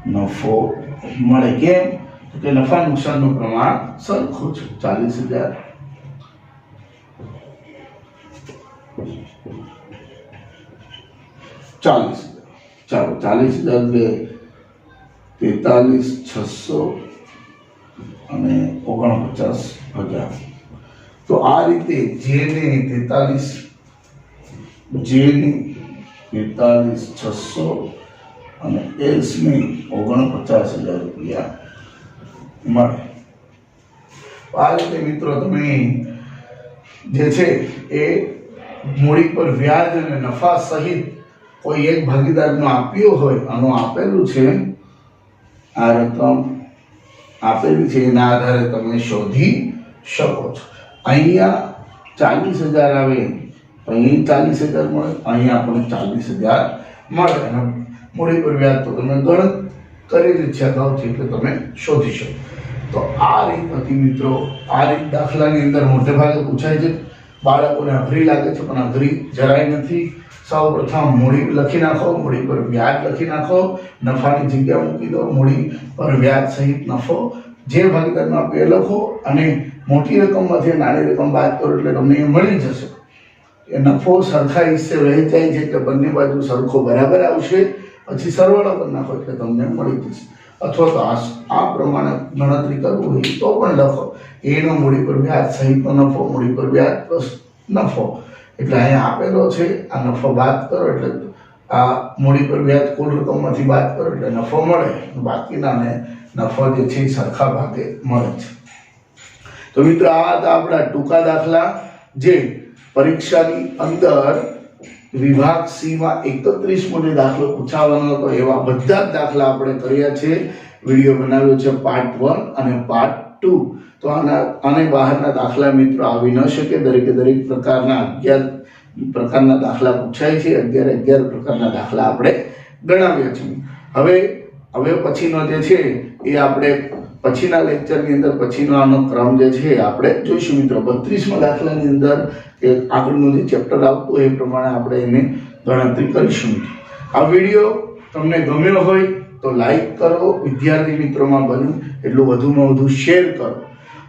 નફો મળે. કેમ? કે નફા નુકસાનનું પ્રમાણ સરખું છે. 40,000 40,000. ચાલો 40,000 એટલે 43,600 અને 49,000. તો આ રીતે જેને 43,600 અને એસ ને 49,000 રૂપિયા મળે. આ રીતે મિત્રો તમે જે છે એ મૂડી પર વ્યાજ અને નફા સહિત કોઈ એક ભાગીદારનો આપ્યો હોય, આનું આપેલું છે, આ રકમ આપેલી છે, એના આધારે તમે શોધી શકો છો. અહીંયા 40,000 આવે તો અહીં 40,000 મળે, અહીંયા આપણને 40,000 મળે. અને મૂડી પર વ્યાજ તો તમે ગણત કરેલી છે અગાઉથી, એટલે તમે શોધી શકો. તો આ રીત હતી મિત્રો. આ રીત દાખલાની અંદર મોટે ભાગે પૂછાય છે. બાળકોને અઘરી લાગે છે, પણ અઘરી જરાય નથી. સૌપ્રથમ મૂડી લખી નાખો, મૂડી પર વ્યાજ લખી નાખો, નફાની જગ્યા મૂકી દો, મૂડી પર વ્યાજ સહિત નફો જે ભાગીદારનો આપે એ લખો, અને મોટી રકમમાંથી નાની રકમ બાદ કરો એટલે તમને એ મળી જશે. એ નફો સરખા હિસ્સે વહેંચાય છે એટલે બંને બાજુ સરખો બરાબર આવશે. પછી સરવાળો કરી નાખો એટલે તમને મળી જશે. અથવા તો આ પ્રમાણે ગણતરી કરવું હોય તો પણ લખો. એનો મૂડી પર વ્યાજ સહિતનો નફો, મૂડી પર વ્યાજ પ્લસ નફો, એટલે અહીંયા આપેલો છે. આ નફો બાદ કરો એટલે આ મૂડી પર વ્યાજ કુલ રકમમાંથી બાદ કરો એટલે નફો મળે. બાકીનાને નફો જે છે એ સરખા ભાગે મળે છે. તો મિત્રો આ હતા આપણા ટૂંકા દાખલા જે પરીક્ષાની અંદર વિભાગ સી માં 31મો દાખલો પૂછાવાનો હતો. એવા બધા જ દાખલા આપણે કર્યા છે. વિડીયો બનાવ્યો છે પાર્ટ 1 અને પાર્ટ 2. તો આને બહારના દાખલા મિત્રો આવી ન શકે. દરેકે દરેક પ્રકારના 11 પ્રકારના દાખલા પૂછાય છે. 11 પ્રકારના દાખલા આપણે ગણાવ્યા છે. હવે હવે પછીનો જે છે એ આપણે પછીના લેક્ચરની અંદર પછીનો આનો ક્રમ જે છે આપણે જોઈશું મિત્રો. 32મા દાખલાની અંદર કે આગળનું જે ચેપ્ટર આવતું હોય એ પ્રમાણે આપણે એને ગણતરી કરીશું. આ વિડીયો તમને ગમ્યો હોય તો લાઈક કરો, વિદ્યાર્થી મિત્રોમાં બને એટલું વધુમાં વધુ શેર કરો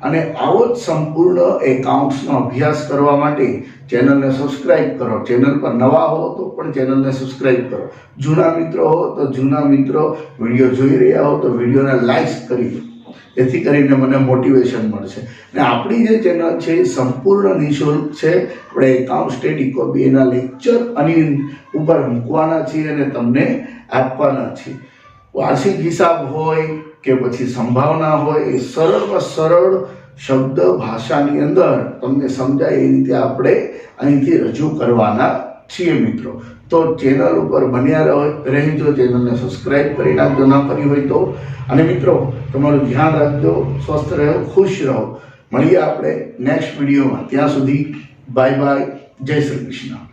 અને આવો જ સંપૂર્ણ એકાઉન્ટ્સનો અભ્યાસ કરવા માટે ચેનલને સબસ્ક્રાઇબ કરો. ચેનલ પર નવા હો તો પણ ચેનલને સબસ્ક્રાઇબ કરો. જૂના મિત્રો હો તો જૂના મિત્રો વિડીયો જોઈ રહ્યા હો તો વિડીયોને લાઈક કરી દો, જેથી કરીને મને મોટિવેશન મળશે. અને આપણી જે ચેનલ છે એ સંપૂર્ણ નિઃશુલ્ક છે. આપણે એકાઉન્ટ સ્ટેટ કોપી એના લેક્ચર આની ઉપર મૂકવાના છીએ અને તમને આપવાના છીએ. વાર્ષિક હિસાબ હોય કે પછી સંભાવના હોય એ સરળમાં સરળ શબ્દ ભાષાની અંદર તમને સમજાય એ રીતે આપણે અહીંથી રજૂ કરવાના છીએ મિત્રો. તો ચેનલ ઉપર બન્યા રહેજો, ચેનલને સબસ્ક્રાઇબ કરી નાખજો ના કરી હોય તો. અને મિત્રો તમારું ધ્યાન રાખજો, સ્વસ્થ રહો, ખુશ રહો. મળીએ આપણે નેક્સ્ટ વિડીયોમાં. ત્યાં સુધી બાય બાય, જય શ્રી કૃષ્ણ.